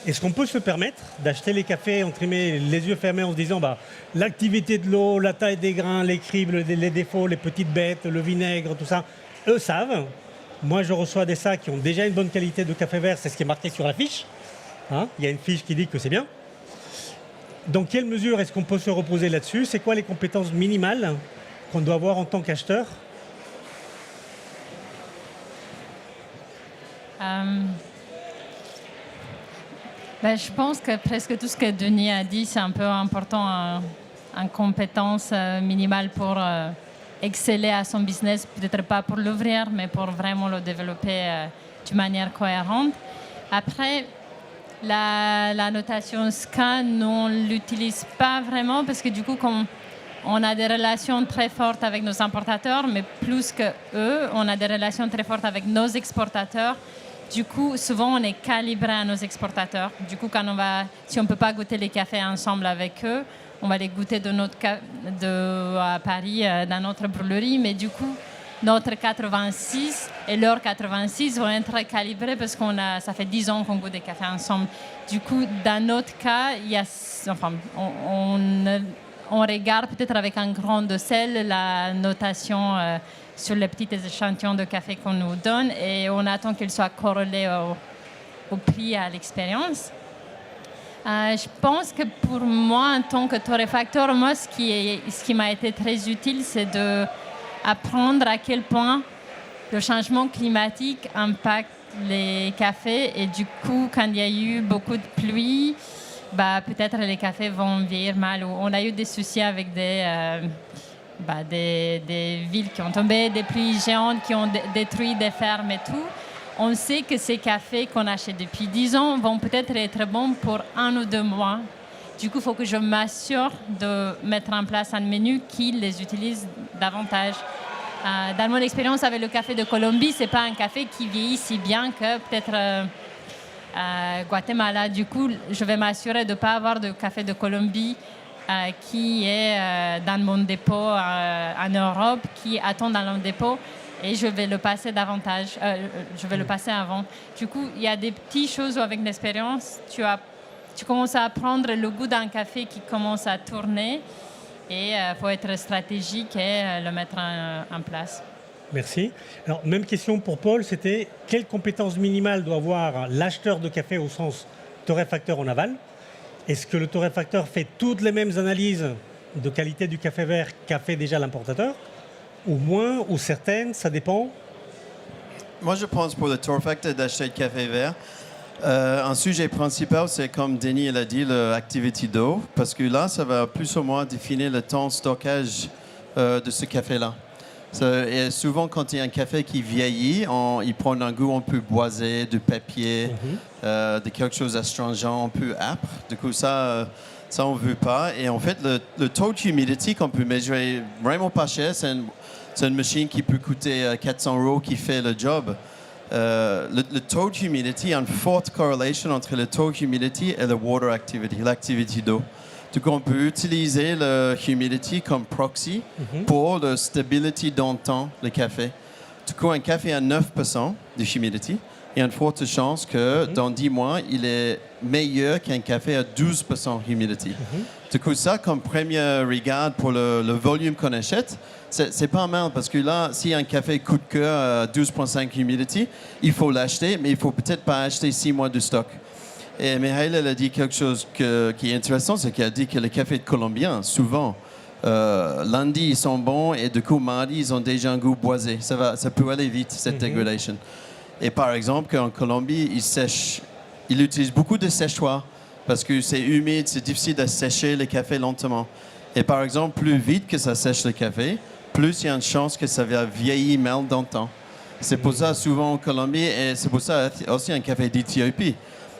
Est-ce qu'on peut se permettre d'acheter les cafés, entre guillemets, les yeux fermés en se disant l'activité de l'eau, la taille des grains, les cribles, les défauts, les petites bêtes, le vinaigre, tout ça, eux savent. Moi, je reçois des sacs qui ont déjà une bonne qualité de café vert, c'est ce qui est marqué sur la fiche. Hein, il y a une fiche qui dit que c'est bien. Dans quelle mesure est-ce qu'on peut se reposer là-dessus? C'est quoi les compétences minimales qu'on doit avoir en tant qu'acheteur? Je pense que presque tout ce que Denis a dit, c'est un peu important en compétence minimale pour exceller à son business, peut-être pas pour l'ouvrir, mais pour vraiment le développer d'une manière cohérente. Après, la notation SCA, nous, on ne l'utilise pas vraiment parce que du coup, comme on a des relations très fortes avec nos importateurs, mais plus que eux, on a des relations très fortes avec nos exportateurs. Du coup, souvent, on est calibré à nos exportateurs. Du coup, si on ne peut pas goûter les cafés ensemble avec eux, on va les goûter à Paris, dans notre brûlerie. Mais du coup, notre 86 et leur 86 vont être calibrés parce ça fait 10 ans qu'on goûte des cafés ensemble. Du coup, dans notre cas, on regarde peut-être avec un grain de sel la notation sur les petits échantillons de café qu'on nous donne et on attend qu'il soit corrélé au prix, à l'expérience. Je pense que pour moi, en tant que torréfacteur, ce qui m'a été très utile, c'est d'apprendre à quel point le changement climatique impacte les cafés. Et du coup, quand il y a eu beaucoup de pluie, peut-être les cafés vont vieillir mal. On a eu des soucis avec des villes qui ont tombé, des pluies géantes qui ont détruit des fermes et tout. On sait que ces cafés qu'on achète depuis 10 ans vont peut-être être bons pour 1 ou 2 mois. Du coup, il faut que je m'assure de mettre en place un menu qui les utilise davantage. Dans mon expérience avec le café de Colombie, ce n'est pas un café qui vieillit si bien que peut-être Guatemala. Du coup, je vais m'assurer de ne pas avoir de café de Colombie qui est dans mon dépôt en Europe, qui attend dans mon dépôt, et je vais le passer davantage. Je vais le passer avant. Du coup, il y a des petites choses où, avec l'expérience, tu commences à apprendre le goût d'un café qui commence à tourner, et il faut être stratégique et le mettre en place. Merci. Alors, même question pour Paul, c'était quelles compétences minimales doit avoir l'acheteur de café au sens torréfacteur en aval? Est-ce que le torréfacteur fait toutes les mêmes analyses de qualité du café vert qu'a fait déjà l'importateur? Ou moins, ou certaines, ça dépend? Moi, je pense pour le torréfacteur d'acheter le café vert, un sujet principal, c'est comme Denis l'a dit, l'activité d'eau, parce que là, ça va plus ou moins définir le temps de stockage de ce café-là. Et souvent, quand il y a un café qui vieillit, il prend un goût un peu boisé, de papier, de quelque chose d'astringent, un peu âpre. Du coup, ça on ne veut pas. Et en fait, le taux d'humidité qu'on peut mesurer vraiment pas cher, c'est une machine qui peut coûter 400 € qui fait le job. Le taux d'humidité, il y a une forte corrélation entre le taux d'humidité et la water activity, l'activité d'eau. Du coup, on peut utiliser le humidity comme proxy pour la stabilité dans le temps, le café. Du coup, un café à 9% de humidity, il y a une forte chance que dans 10 mois, il est meilleur qu'un café à 12% humidity. Du coup, ça, comme premier regard pour le volume qu'on achète, c'est pas mal parce que là, si un café coup de cœur à 12,5 humidity, il faut l'acheter, mais il faut peut-être pas acheter 6 mois de stock. Et Mihail, elle a dit quelque chose qui est intéressant, c'est qu'elle a dit que les cafés colombiens, souvent, lundi, ils sont bons et du coup, mardi, ils ont déjà un goût boisé. Ça peut aller vite, cette dégradation. Et par exemple, en Colombie, ils utilisent beaucoup de séchoirs parce que c'est humide, c'est difficile de sécher le café lentement. Et par exemple, plus vite que ça sèche le café, plus il y a une chance que ça va vieillir mal dans le temps. C'est pour ça, souvent en Colombie, et c'est pour ça aussi un café d'Éthiopie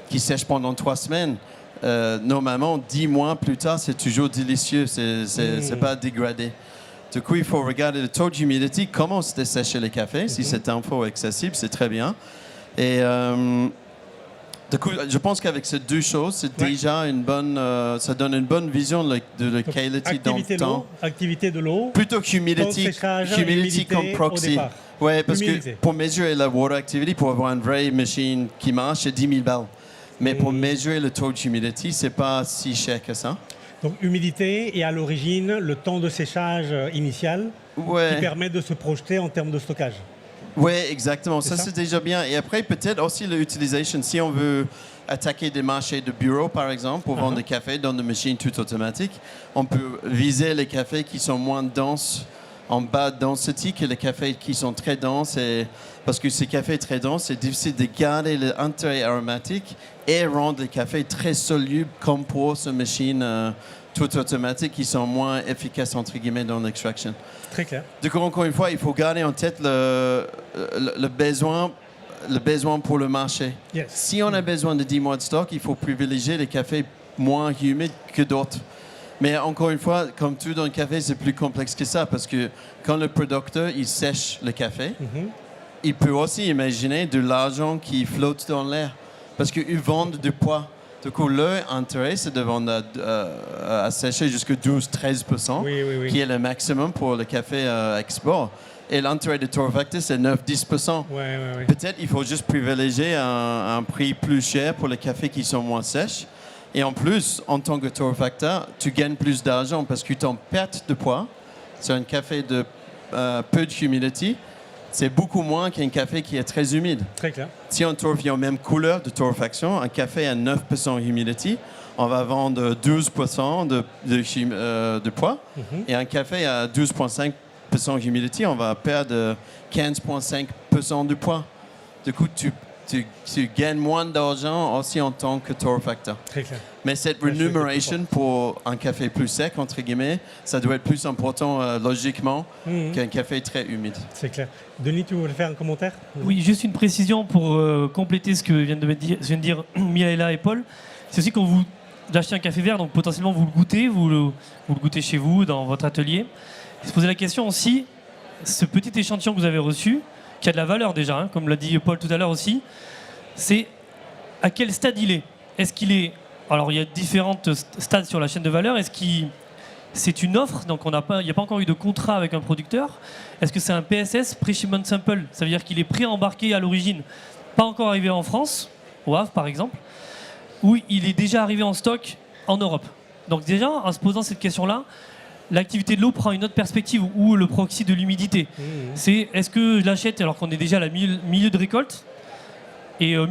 qui sèche pendant 3 semaines. Normalement, 10 mois plus tard, c'est toujours délicieux, c'est pas dégradé. Du coup, il faut regarder le taux d'humidité, comment se dessécher le café. Si cette info est accessible, c'est très bien. Et Du coup, je pense qu'avec ces deux choses, c'est déjà une bonne, ça donne une bonne vision de la qualité dans le temps. Activité de l'eau. Plutôt que humidity, humidity comme proxy. Ouais, parce que pour mesurer la water activity, pour avoir une vraie machine qui marche, c'est 10 000 balles. Mais pour mesurer le taux d'humidité, c'est pas si cher que ça. Donc humidité et à l'origine, le temps de séchage initial qui permet de se projeter en termes de stockage. Oui, exactement. Ça, c'est déjà bien. Et après, peut-être aussi l'utilisation. Si on veut attaquer des marchés de bureau, par exemple, pour vendre des cafés dans des machines tout automatiques, on peut viser les cafés qui sont moins denses, en bas density, que les cafés qui sont très denses. Parce que ces cafés très denses, c'est difficile de garder l'intérêt aromatique et rendre les cafés très solubles, comme pour ces machines tout automatiques qui sont moins efficaces, entre guillemets, dans l'extraction. Très clair. Du coup, encore une fois, il faut garder en tête le besoin pour le marché. Yes. Si on a besoin de 10 mois de stock, il faut privilégier les cafés moins humides que d'autres. Mais encore une fois, comme tout dans le café, c'est plus complexe que ça parce que quand le producteur il sèche le café, il peut aussi imaginer de l'argent qui flotte dans l'air parce qu'ils vendent du poids. Du coup, leur intérêt, c'est de vendre à sécher jusqu'à 12-13%, qui est le maximum pour le café export. Et l'intérêt de torréfacteur, c'est 9-10%. Peut-être qu'il faut juste privilégier un prix plus cher pour les cafés qui sont moins sèches. Et en plus, en tant que torréfacteur, tu gagnes plus d'argent parce que tu en perte de poids sur un café de peu d'humidité. C'est beaucoup moins qu'un café qui est très humide. Très clair. Si on torréfie en même couleur de torréfaction, un café à 9% humidity, on va vendre 12% de poids. Et un café à 12,5% humidity, on va perdre 15,5% de poids. Du coup, tu gagnes moins d'argent aussi en tant que torréfacteur. Très clair. Mais cette remuneration pour un café plus sec, entre guillemets, ça doit être plus important logiquement qu'un café très humide. C'est clair. Denis, tu voulais faire un commentaire? Oui, juste une précision pour compléter ce que viennent de dire Mihaela et Paul. C'est aussi quand vous achetez un café vert, donc potentiellement vous le goûtez, vous le goûtez chez vous, dans votre atelier. Se poser la question aussi, ce petit échantillon que vous avez reçu, qui a de la valeur déjà, hein, comme l'a dit Paul tout à l'heure aussi, c'est à quel stade il est. Est-ce qu'il est... Alors il y a différents stades sur la chaîne de valeur. Est-ce que c'est une offre, donc il n'y a pas encore eu de contrat avec un producteur? Est-ce que c'est un PSS, Pre-Shipment Sample? Ça veut dire qu'il est pré-embarqué à l'origine, pas encore arrivé en France, au Havre par exemple, ou il est déjà arrivé en stock en Europe? Donc déjà, en se posant cette question-là, l'activité de l'eau prend une autre perspective, ou le proxy de l'humidité. C'est est-ce que je l'achète alors qu'on est déjà à la milieu de récolte et ça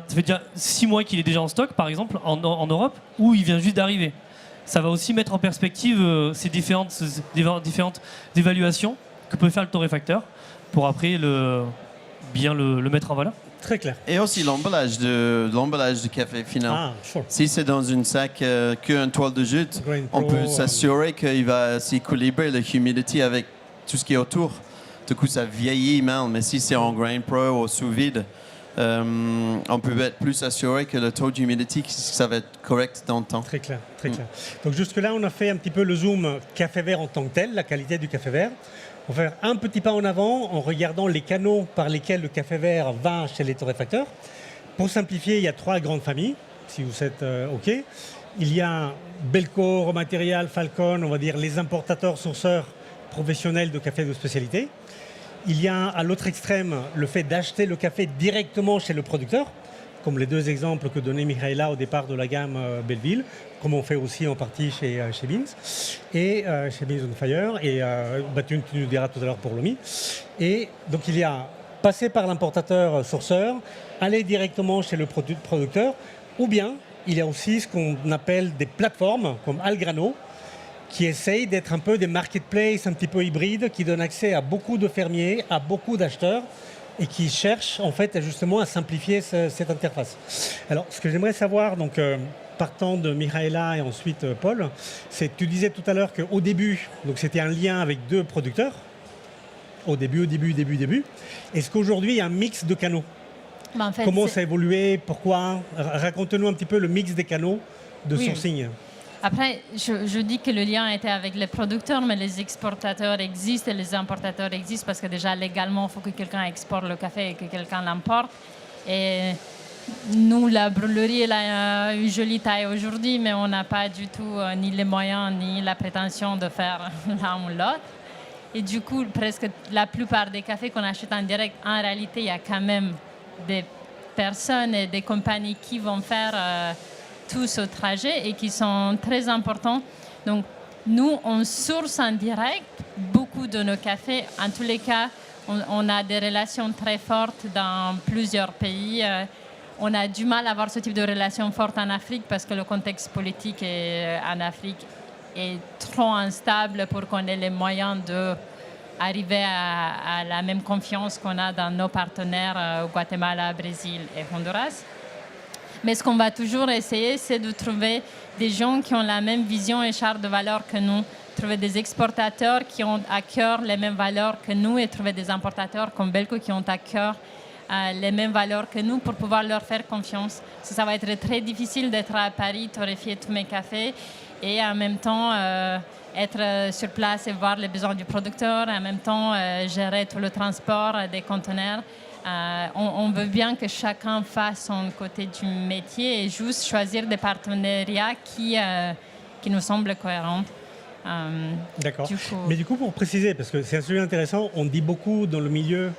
fait déjà 6 mois qu'il est déjà en stock, par exemple, en Europe, ou il vient juste d'arriver. Ça va aussi mettre en perspective ces différentes évaluations que peut faire le torréfacteur pour après bien le mettre en valeur. Très clair. Et aussi l'emballage du café final. Ah, sure. Si c'est dans une sac qu'une toile de jute, on peut s'assurer qu'il va s'équilibrer l'humidité avec tout ce qui est autour. Du coup, ça vieillit mal. Mais si c'est en grain pro ou sous vide, on peut être plus assuré que le taux d'humidité, ça va être correct dans le temps. Très clair, très clair. Donc jusque-là, on a fait un petit peu le zoom café vert en tant que tel, la qualité du café vert. On va faire un petit pas en avant en regardant les canaux par lesquels le café vert va chez les torréfacteurs. Pour simplifier, il y a 3 grandes familles, si vous êtes OK. Il y a Belco, Romaterial, Falcon, on va dire les importateurs, sourceurs professionnels de café de spécialité. Il y a à l'autre extrême le fait d'acheter le café directement chez le producteur, comme les 2 exemples que donnait Mihaela au départ de la gamme Belleville, comme on fait aussi en partie chez Beans et chez Beans on Fire, et tu nous diras tout à l'heure pour Lomi. Et donc il y a passer par l'importateur sourceur, aller directement chez le producteur, ou bien il y a aussi ce qu'on appelle des plateformes comme Algrano, qui essayent d'être un peu des marketplaces un petit peu hybrides, qui donnent accès à beaucoup de fermiers, à beaucoup d'acheteurs, et qui cherchent en fait justement à simplifier cette interface. Alors, ce que j'aimerais savoir, donc partant de Mihaela et ensuite Paul, c'est que tu disais tout à l'heure qu'au début, donc c'était un lien avec 2 producteurs, au début. Est-ce qu'aujourd'hui il y a un mix de canaux? En fait, comment ça a évolué? Pourquoi? Raconte-nous un petit peu le mix des canaux de sourcing. Après, je dis que le lien était avec les producteurs, mais les exportateurs existent et les importateurs existent parce que déjà légalement, il faut que quelqu'un exporte le café et que quelqu'un l'importe. Et nous, la brûlerie, elle a une jolie taille aujourd'hui, mais on n'a pas du tout ni les moyens ni la prétention de faire l'un ou l'autre. Et du coup, presque la plupart des cafés qu'on achète en direct, en réalité, il y a quand même des personnes et des compagnies qui vont faire tout ce trajet et qui sont très importants. Donc, nous, on source en direct beaucoup de nos cafés. En tous les cas, on a des relations très fortes dans plusieurs pays. On a du mal à avoir ce type de relations fortes en Afrique parce que le contexte politique en Afrique est trop instable pour qu'on ait les moyens d'arriver à la même confiance qu'on a dans nos partenaires au Guatemala, Brésil et Honduras. Mais ce qu'on va toujours essayer, c'est de trouver des gens qui ont la même vision et charte de valeurs que nous, trouver des exportateurs qui ont à cœur les mêmes valeurs que nous et trouver des importateurs comme Belco qui ont à cœur les mêmes valeurs que nous pour pouvoir leur faire confiance. Ça va être très difficile d'être à Paris, torréfier tous mes cafés et en même temps être sur place et voir les besoins du producteur, et en même temps gérer tout le transport des conteneurs. On veut bien que chacun fasse son côté du métier et juste choisir des partenariats qui nous semblent cohérents. D'accord. Mais du coup, pour préciser, parce que c'est un sujet intéressant, on dit beaucoup dans le milieu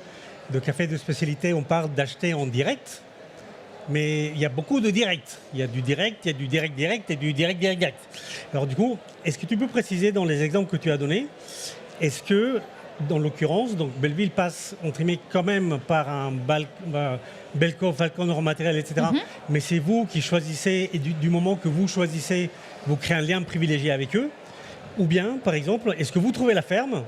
de café de spécialité, on parle d'acheter en direct, mais il y a beaucoup de direct. Il y a du direct, il y a du direct et du direct. Alors du coup, est-ce que tu peux préciser dans les exemples que tu as donnés, est-ce que, dans l'occurrence, donc Belleville passe entre guillemets quand même par un Belco, Falcon, raw matériel, etc. Mais c'est vous qui choisissez, et du moment que vous choisissez, vous créez un lien privilégié avec eux. Ou bien, par exemple, est-ce que vous trouvez la ferme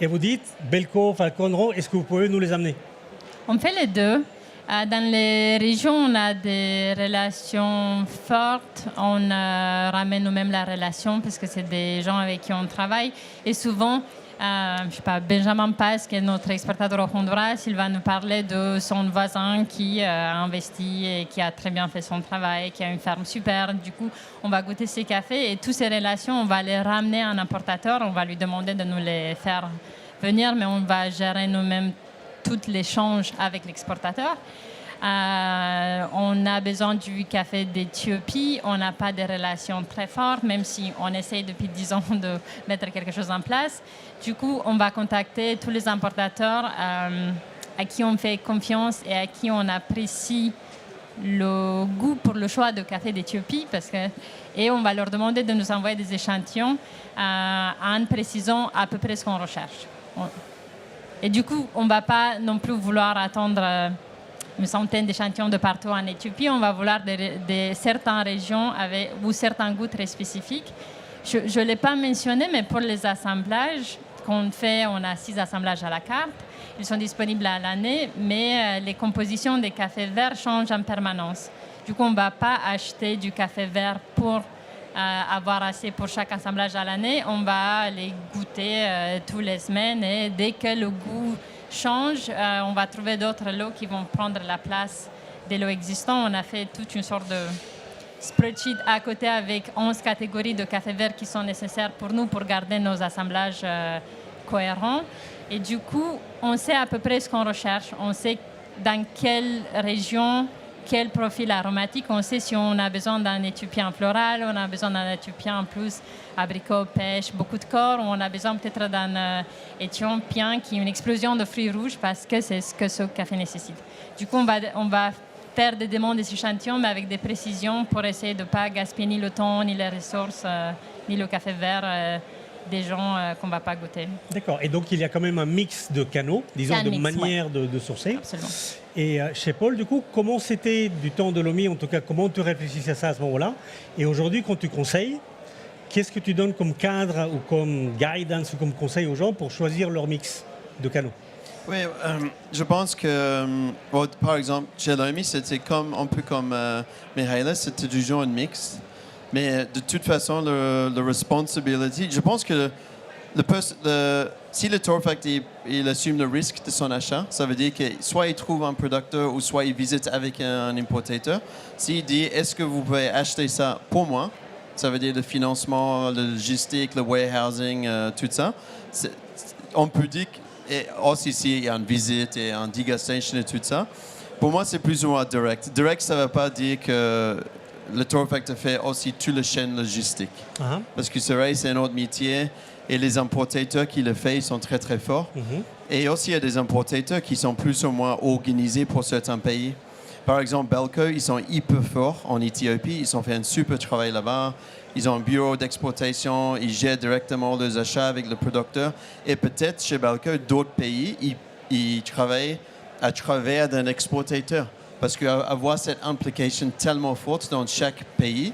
et vous dites Belco, Falcon, raw, est-ce que vous pouvez nous les amener? On fait les deux. Dans les régions, on a des relations fortes. On ramène nous-mêmes la relation parce que c'est des gens avec qui on travaille. Et souvent, je sais pas, Benjamin Paz, qui est notre exportateur au Honduras, il va nous parler de son voisin qui a investi et qui a très bien fait son travail, qui a une ferme super. Du coup, on va goûter ses cafés et toutes ces relations, on va les ramener à un importateur. On va lui demander de nous les faire venir, mais on va gérer nous-mêmes tout l'échange avec l'exportateur. On a besoin du café d'Éthiopie. On n'a pas de relations très fortes, même si on essaye depuis 10 ans de mettre quelque chose en place. Du coup, on va contacter tous les importateurs à qui on fait confiance et à qui on apprécie le goût pour le choix de café d'Éthiopie. Et on va leur demander de nous envoyer des échantillons en précisant à peu près ce qu'on recherche. Et du coup, on ne va pas non plus vouloir attendre une centaine d'échantillons de partout en Éthiopie. On va vouloir certaines régions ou certains goûts très spécifiques. Je ne l'ai pas mentionné, mais pour les assemblages qu'on fait, on a 6 assemblages à la carte. Ils sont disponibles à l'année, mais les compositions des cafés verts changent en permanence. Du coup, on ne va pas acheter du café vert pour avoir assez pour chaque assemblage à l'année. On va les goûter toutes les semaines et dès que le goût change, on va trouver d'autres lots qui vont prendre la place des lots existants. On a fait toute une sorte de spreadsheet à côté avec 11 catégories de café vert qui sont nécessaires pour nous pour garder nos assemblages cohérents. Et du coup, on sait à peu près ce qu'on recherche. On sait dans quelle région, quel profil aromatique. On sait si on a besoin d'un éthiopien floral, on a besoin d'un éthiopien en plus abricot, pêche, beaucoup de corps, ou on a besoin peut-être d'un éthiopien qui a une explosion de fruits rouges parce que c'est ce que ce café nécessite. Du coup, on va faire des demandes des échantillons, mais avec des précisions pour essayer de ne pas gaspiller ni le temps, ni les ressources, ni le café vert des gens qu'on ne va pas goûter. D'accord. Et donc, il y a quand même un mix de canaux, disons, de manières de sourcer. Absolument. Et chez Paul, du coup, comment c'était du temps de l'OMI, en tout cas, comment tu réfléchissais à ça à ce moment-là? Et aujourd'hui, quand tu conseilles, qu'est-ce que tu donnes comme cadre ou comme guidance ou comme conseil aux gens pour choisir leur mix de canaux? Oui, je pense que, par exemple, chez l'OMI, c'était un peu comme Mihaela, c'était du genre un mix. Mais de toute façon, le responsibility, je pense que si le torréfacteur il assume le risque de son achat, ça veut dire que soit il trouve un producteur ou soit il visite avec un importateur. S'il dit est-ce que vous pouvez acheter ça pour moi, Ça veut dire le financement, le logistique, le warehousing, tout ça. On peut dire, et aussi s'il y a une visite et une dégustation et tout ça, pour moi, c'est plus ou moins direct. Direct, ça ne veut pas dire que le torréfacteur fait aussi toute la chaîne logistique. Ah, Parce que c'est vrai, c'est un autre métier. Et les importateurs qui le font, ils sont très, très forts. Et aussi, il y a des importateurs qui sont plus ou moins organisés pour certains pays. Par exemple, Belco, ils sont hyper forts en Éthiopie. Ils ont fait un super travail là-bas. Ils ont un bureau d'exploitation. Ils gèrent directement leurs achats avec le producteur. Et peut-être, chez Belco, d'autres pays, ils travaillent à travers d'un exportateur. Parce qu'avoir cette implication tellement forte dans chaque pays,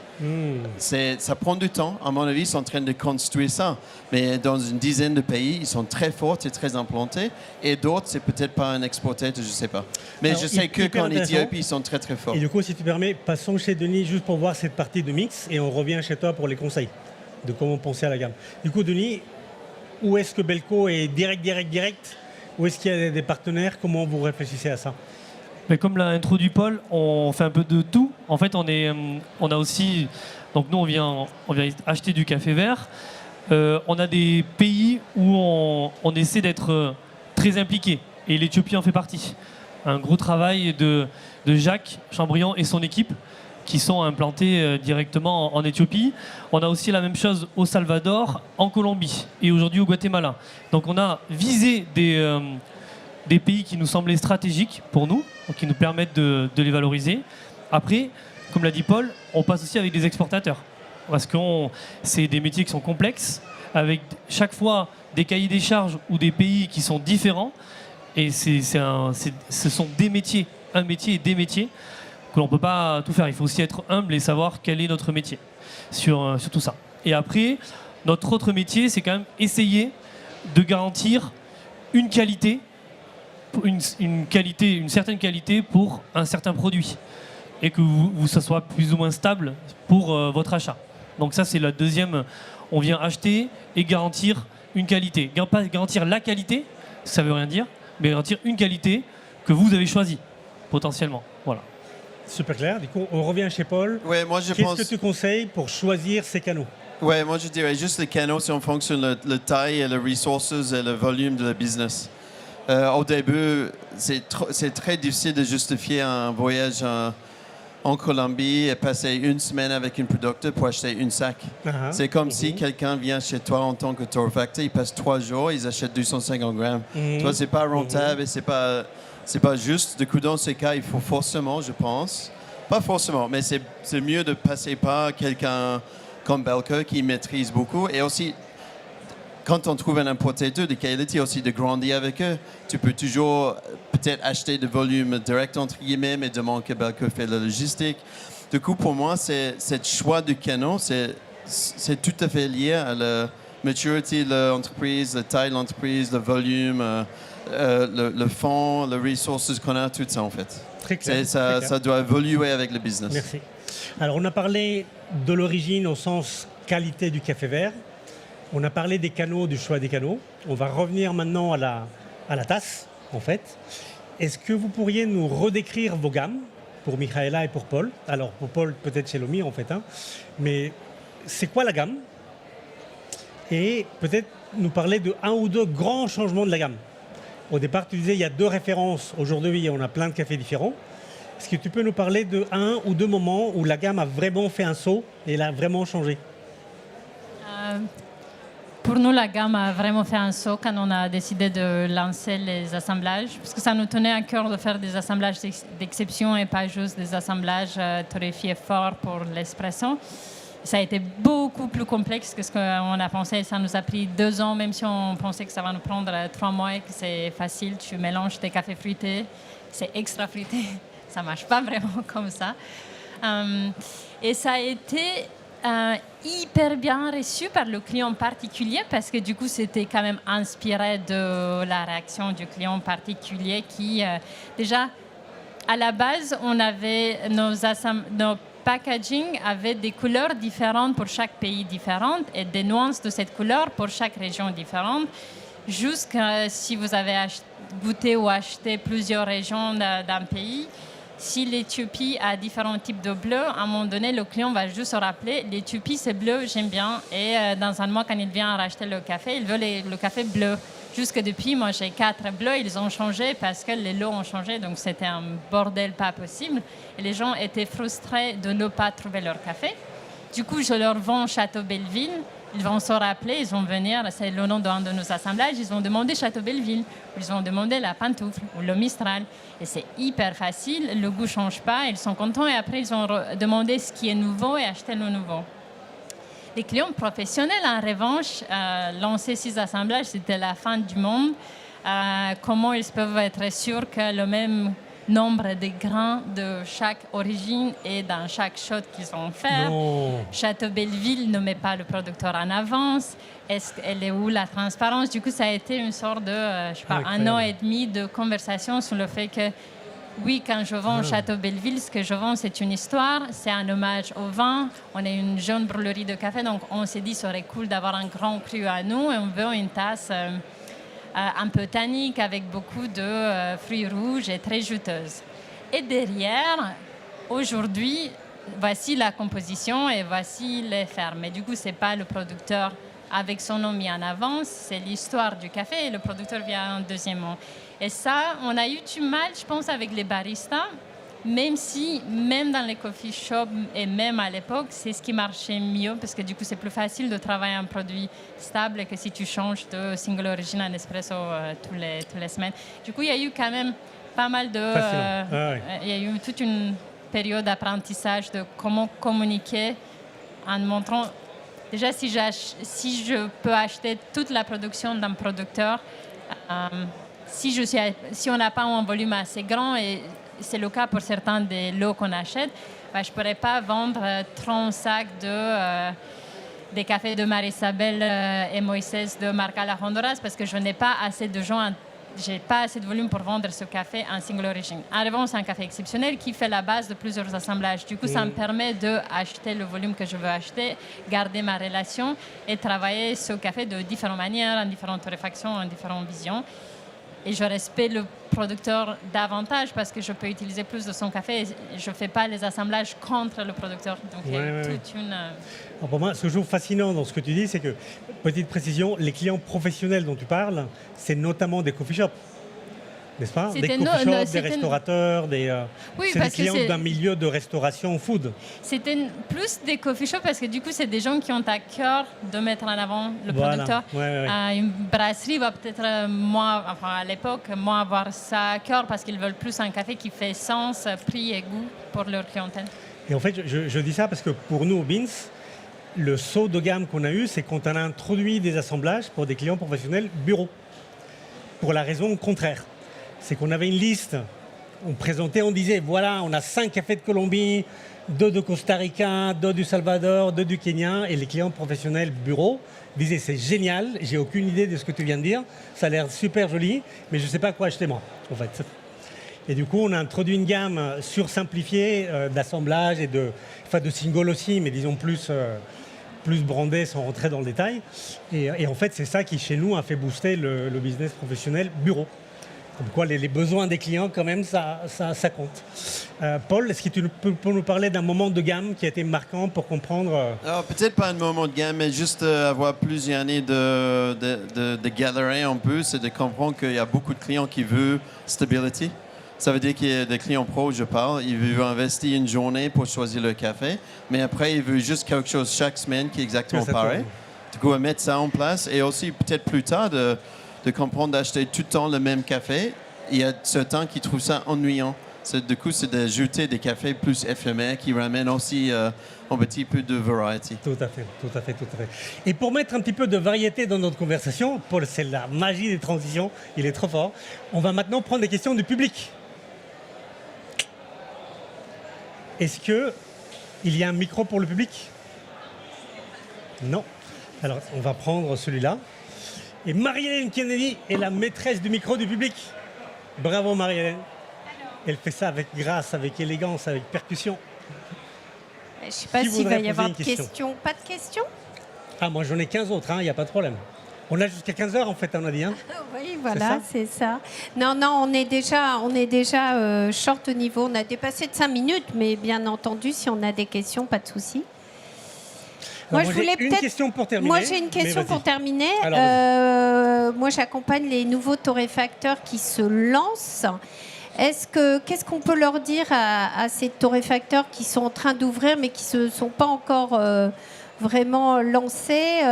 ça prend du temps. À mon avis, ils sont en train de construire ça. Mais dans une dizaine de pays, ils sont très forts et très implantés. Et d'autres, c'est peut-être pas un exportateur, je ne sais pas. Mais Alors, je sais hyper qu'en intéressant. Éthiopie, ils sont très, très forts. Et du coup, si tu permets, passons chez Denis juste pour voir cette partie de mix et on revient chez toi pour les conseils de comment penser à la gamme. Du coup, Denis, où est-ce que Belco est direct? Où est-ce qu'il y a des partenaires? Comment vous réfléchissez à ça? Mais comme l'a introduit Paul, on fait un peu de tout. En fait, on a aussi, donc nous on vient acheter du café vert. On a des pays où on essaie d'être très impliqué et l'Éthiopie en fait partie. Un gros travail de Jacques Chambriand et son équipe qui sont implantés directement en Éthiopie. On a aussi la même chose au Salvador, en Colombie et aujourd'hui au Guatemala. Donc on a visé des pays qui nous semblaient stratégiques pour nous, donc qui nous permettent de les valoriser. Après, comme l'a dit Paul, on passe aussi avec des exportateurs. Parce que c'est des métiers qui sont complexes, avec chaque fois des cahiers des charges ou des pays qui sont différents. Et ce sont des métiers, un métier et des métiers, que l'on ne peut pas tout faire. Il faut aussi être humble et savoir quel est notre métier sur tout ça. Et après, notre autre métier, c'est quand même essayer de garantir une qualité, une certaine qualité pour un certain produit et que ça soit plus ou moins stable pour votre achat. Donc ça, c'est la deuxième. On vient acheter et garantir une qualité. Pas garantir la qualité, ça veut rien dire, mais garantir une qualité que vous avez choisie, potentiellement. Voilà. Super clair. Du coup, on revient chez Paul. Ouais, moi, je Qu'est-ce pense... que tu conseilles pour choisir ces canaux? Ouais, moi je dirais juste les canaux, c'est en fonction de la taille et les ressources et le volume de la business. Au début, c'est très difficile de justifier un voyage en Colombie et passer une semaine avec un producteur pour acheter un sac. C'est comme si quelqu'un vient chez toi en tant que torréfacteur, il passe 3 jours, ils achètent 250 grammes. Toi, c'est pas rentable et c'est pas juste. Du coup, dans ces cas, il faut forcément, je pense, pas forcément, mais c'est mieux de passer par quelqu'un comme Belco qui maîtrise beaucoup. Et aussi, quand on trouve un importateur de qualité, aussi de grandir avec eux, tu peux toujours peut-être acheter de volume direct entre guillemets, mais demander que Belco fait la logistique. Du coup, pour moi, ce choix du canot, c'est tout à fait lié à la maturité de l'entreprise, la taille de l'entreprise, le volume, le fonds, les ressources qu'on a, tout ça en fait. Très clair. Ça doit évoluer avec le business. Merci. Alors, on a parlé de l'origine au sens qualité du café vert. On a parlé des canaux, du choix des canaux. On va revenir maintenant à la tasse, en fait. Est-ce que vous pourriez nous redécrire vos gammes pour Michaela et pour Paul? Alors, pour Paul, peut-être chez Lomi, en fait. Mais c'est quoi la gamme? Et peut-être nous parler de un ou deux grands changements de la gamme. Au départ, tu disais il y a 2 références. Aujourd'hui, on a plein de cafés différents. Est-ce que tu peux nous parler de 1 ou 2 moments où la gamme a vraiment fait un saut et elle a vraiment changé? Pour nous, la gamme a vraiment fait un saut quand on a décidé de lancer les assemblages, parce que ça nous tenait à cœur de faire des assemblages d'exception et pas juste des assemblages torréfiés forts pour l'espresso. Ça a été beaucoup plus complexe que ce qu'on a pensé. Ça nous a pris 2 ans, même si on pensait que ça va nous prendre 3 mois et que c'est facile. Tu mélanges tes cafés fruités, c'est extra fruité. Ça ne marche pas vraiment comme ça. Et ça a été hyper bien reçu par le client particulier parce que du coup, c'était quand même inspiré de la réaction du client particulier qui, déjà, à la base, on avait nos packaging avait des couleurs différentes pour chaque pays différent et des nuances de cette couleur pour chaque région différente. Jusqu'à si vous avez goûté ou acheté plusieurs régions d'un pays, Si l'Éthiopie a différents types de bleu, à un moment donné, le client va juste se rappeler, l'Éthiopie c'est bleu, j'aime bien. Et dans un mois, quand il vient racheter le café, il veut le café bleu. Jusque depuis, moi j'ai 4 bleus, ils ont changé parce que les lots ont changé, donc c'était un bordel pas possible. Et les gens étaient frustrés de ne pas trouver leur café. Du coup, je leur vends Château Belleville. Ils vont se rappeler, ils vont venir, c'est le nom d'un de nos assemblages, ils vont demander Château Belleville, ils vont demander la pantoufle ou le Mistral. Et c'est hyper facile, le goût ne change pas, ils sont contents et après ils vont demander ce qui est nouveau et acheter le nouveau. Les clients professionnels, en revanche, lancer 6 assemblages, c'était la fin du monde. Comment ils peuvent être sûrs que le même nombre de grains de chaque origine et dans chaque shot qu'ils vont faire. Non. Château Belleville ne met pas le producteur en avance. Elle est où la transparence? Du coup, ça a été une sorte de, je sais pas, Incroyable. 1 an et demi de conversation sur le fait que, oui, quand je vends Château Belleville, ce que je vends, c'est une histoire, c'est un hommage au vin. On est une jeune brûlerie de café, donc on s'est dit que ce serait cool d'avoir un grand cru à nous et on veut une tasse un peu tannique avec beaucoup de fruits rouges et très juteuse. Et derrière, aujourd'hui, voici la composition et voici les fermes. Et du coup, ce n'est pas le producteur avec son nom mis en avance, c'est l'histoire du café et le producteur vient en deuxièmement. Et ça, on a eu du mal, je pense, avec les baristas, même si, même dans les coffee shops et même à l'époque, c'est ce qui marchait mieux parce que du coup, c'est plus facile de travailler un produit stable que si tu changes de single origin en espresso tous les semaines. Du coup, il y a eu quand même pas mal de... il y a eu toute une période d'apprentissage de comment communiquer en montrant... Déjà, si je peux acheter toute la production d'un producteur, si on n'a pas un volume assez grand, et c'est le cas pour certains des lots qu'on achète, je ne pourrais pas vendre 30 sacs des cafés de Marie-Isabelle et Moïse de Marca La Honduras parce que je n'ai pas assez de gens, j'ai pas assez de volume pour vendre ce café en single origin. En revanche, c'est un café exceptionnel qui fait la base de plusieurs assemblages. Du coup, ça me permet d'acheter le volume que je veux acheter, garder ma relation et travailler ce café de différentes manières, en différentes torréfactions, en différentes visions. Et je respecte le producteur davantage parce que je peux utiliser plus de son café et je ne fais pas les assemblages contre le producteur. Donc, il y a toute une... Alors pour moi, ce que je trouve fascinant dans ce que tu dis, c'est que, petite précision, les clients professionnels dont tu parles, c'est notamment des coffee shops, n'est-ce pas? Des coffee shops, des restaurateurs, Oui, c'est des clients d'un milieu de restauration food. C'était plus des coffee shops parce que du coup, c'est des gens qui ont à cœur de mettre en avant le producteur. Une brasserie va peut-être moins, enfin à l'époque, moins avoir ça à cœur parce qu'ils veulent plus un café qui fait sens, prix et goût pour leur clientèle. Et en fait, je dis ça parce que pour nous, au Beans, le saut de gamme qu'on a eu, c'est qu'on a introduit des assemblages pour des clients professionnels bureaux. Pour la raison contraire. C'est qu'on avait une liste, on présentait, on disait, voilà, on a 5 cafés de Colombie, 2 de Costa Rica, 2 du Salvador, 2 du Kenya, et les clients professionnels bureaux disaient, c'est génial, j'ai aucune idée de ce que tu viens de dire, ça a l'air super joli, mais je ne sais pas quoi acheter moi, en fait. Et du coup, on a introduit une gamme sursimplifiée d'assemblage et de single aussi, mais disons plus brandé sans rentrer dans le détail. Et en fait, c'est ça qui, chez nous, a fait booster le business professionnel bureau. Comme quoi, les besoins des clients, quand même, ça compte. Paul, est-ce que tu peux nous parler d'un moment de gamme qui a été marquant pour comprendre Alors, peut-être pas un moment de gamme, mais juste avoir plusieurs années de galérer un peu, c'est de comprendre qu'il y a beaucoup de clients qui veulent stability. Ça veut dire qu'il y a des clients pros, je parle, ils veulent investir une journée pour choisir le café, mais après, ils veulent juste quelque chose chaque semaine qui est exactement pareil. Du coup, mettre ça en place et aussi peut-être plus tard de comprendre d'acheter tout le temps le même café. Il y a certains qui trouvent ça ennuyant. Du coup, c'est d'ajouter des cafés plus éphémères qui ramènent aussi un petit peu de variety. Tout à fait. Et pour mettre un petit peu de variété dans notre conversation, Paul, c'est la magie des transitions, il est trop fort. On va maintenant prendre des questions du public. Est-ce qu'il y a un micro pour le public? Non. Alors, on va prendre celui-là. Et Marie-Hélène Kennedy est la maîtresse du micro du public. Bravo Marie-Hélène. Elle fait ça avec grâce, avec élégance, avec percussion. Je ne sais pas s'il va y avoir de questions. Pas de questions? Ah, moi j'en ai 15 autres, il n'y a pas de problème. On a jusqu'à 15h en fait, on a dit. Hein. Oui, voilà, c'est ça. Non, on est déjà short au niveau. On a dépassé de 5 minutes, mais bien entendu, si on a des questions, pas de souci. Alors, moi, j'ai une question pour terminer. Moi, j'ai une question pour terminer. Alors, moi, j'accompagne les nouveaux torréfacteurs qui se lancent. Qu'est-ce qu'on peut leur dire à ces torréfacteurs qui sont en train d'ouvrir, mais qui ne se sont pas encore vraiment lancés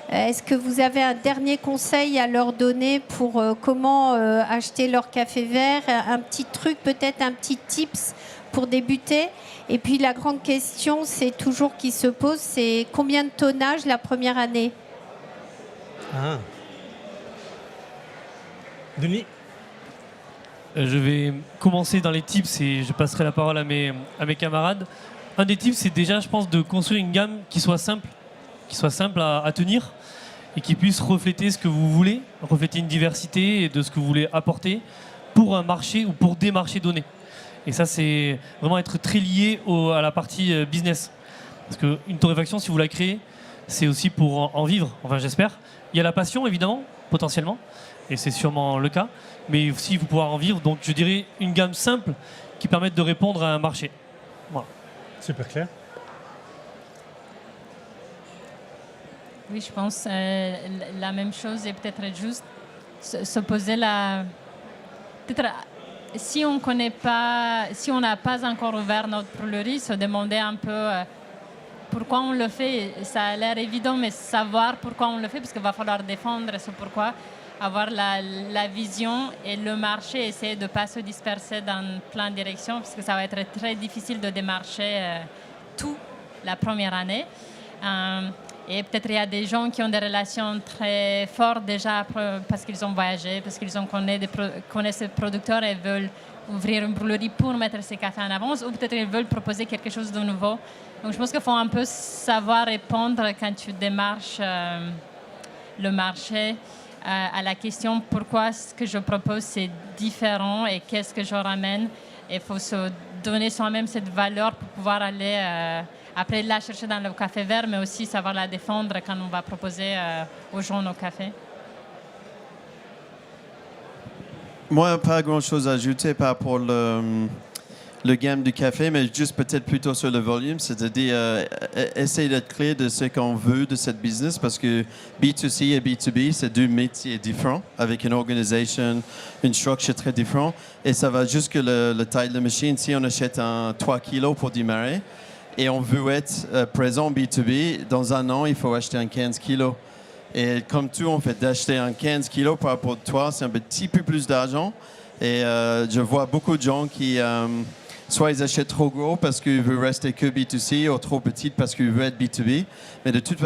Est-ce que vous avez un dernier conseil à leur donner pour comment acheter leur café vert? Un petit truc, peut-être un petit tips pour débuter? Et puis la grande question, c'est toujours qui se pose, c'est combien de tonnage la première année? Denis? Je vais commencer dans les tips et je passerai la parole à mes camarades. Un des tips, c'est déjà, je pense, de construire une gamme qui soit simple à tenir et qui puisse refléter ce que vous voulez, refléter une diversité et de ce que vous voulez apporter pour un marché ou pour des marchés donnés. Et ça, c'est vraiment être très lié à la partie business. Parce qu'une torréfaction, si vous la créez, c'est aussi pour en vivre, enfin j'espère. Il y a la passion, évidemment, potentiellement, et c'est sûrement le cas, mais aussi il faut pouvoir en vivre. Donc je dirais une gamme simple qui permette de répondre à un marché. Voilà. Super clair. Oui, je pense la même chose et peut-être juste se poser peut-être si on connaît pas, si on n'a pas encore ouvert notre brûlerie, se demander un peu pourquoi on le fait. Ça a l'air évident, mais savoir pourquoi on le fait, parce qu'il va falloir défendre ce pourquoi, avoir la vision et le marché, essayer de ne pas se disperser dans plein de directions, parce que ça va être très difficile de démarcher tout la première année. Et peut-être il y a des gens qui ont des relations très fortes déjà parce qu'ils ont voyagé, parce qu'ils connaissent des producteurs et veulent ouvrir une brûlerie pour mettre ces cafés en avance, ou peut-être ils veulent proposer quelque chose de nouveau. Donc je pense qu'il faut un peu savoir répondre quand tu démarches le marché à la question pourquoi ce que je propose c'est différent et qu'est-ce que je ramène. Il faut se donner soi-même cette valeur pour pouvoir aller après la chercher dans le café vert, mais aussi savoir la défendre quand on va proposer aux gens nos cafés. Moi, pas grand-chose à ajouter par rapport le gamme du café, mais juste peut-être plutôt sur le volume, c'est-à-dire essayer d'être clair de ce qu'on veut de cette business, parce que B2C et B2B, c'est deux métiers différents, avec une organisation, une structure très différente, et ça va jusque le taille de la machine. Si on achète un 3 kilos pour démarrer, et on veut être présent B2B, dans un an, il faut acheter un 15 kilos. Et comme tout, en fait, d'acheter un 15 kilos par rapport à toi, c'est un petit peu plus d'argent. Et je vois beaucoup de gens qui, soit ils achètent trop gros parce qu'ils veulent rester que B2C, ou trop petit parce qu'ils veulent être B2B. Mais de toute façon,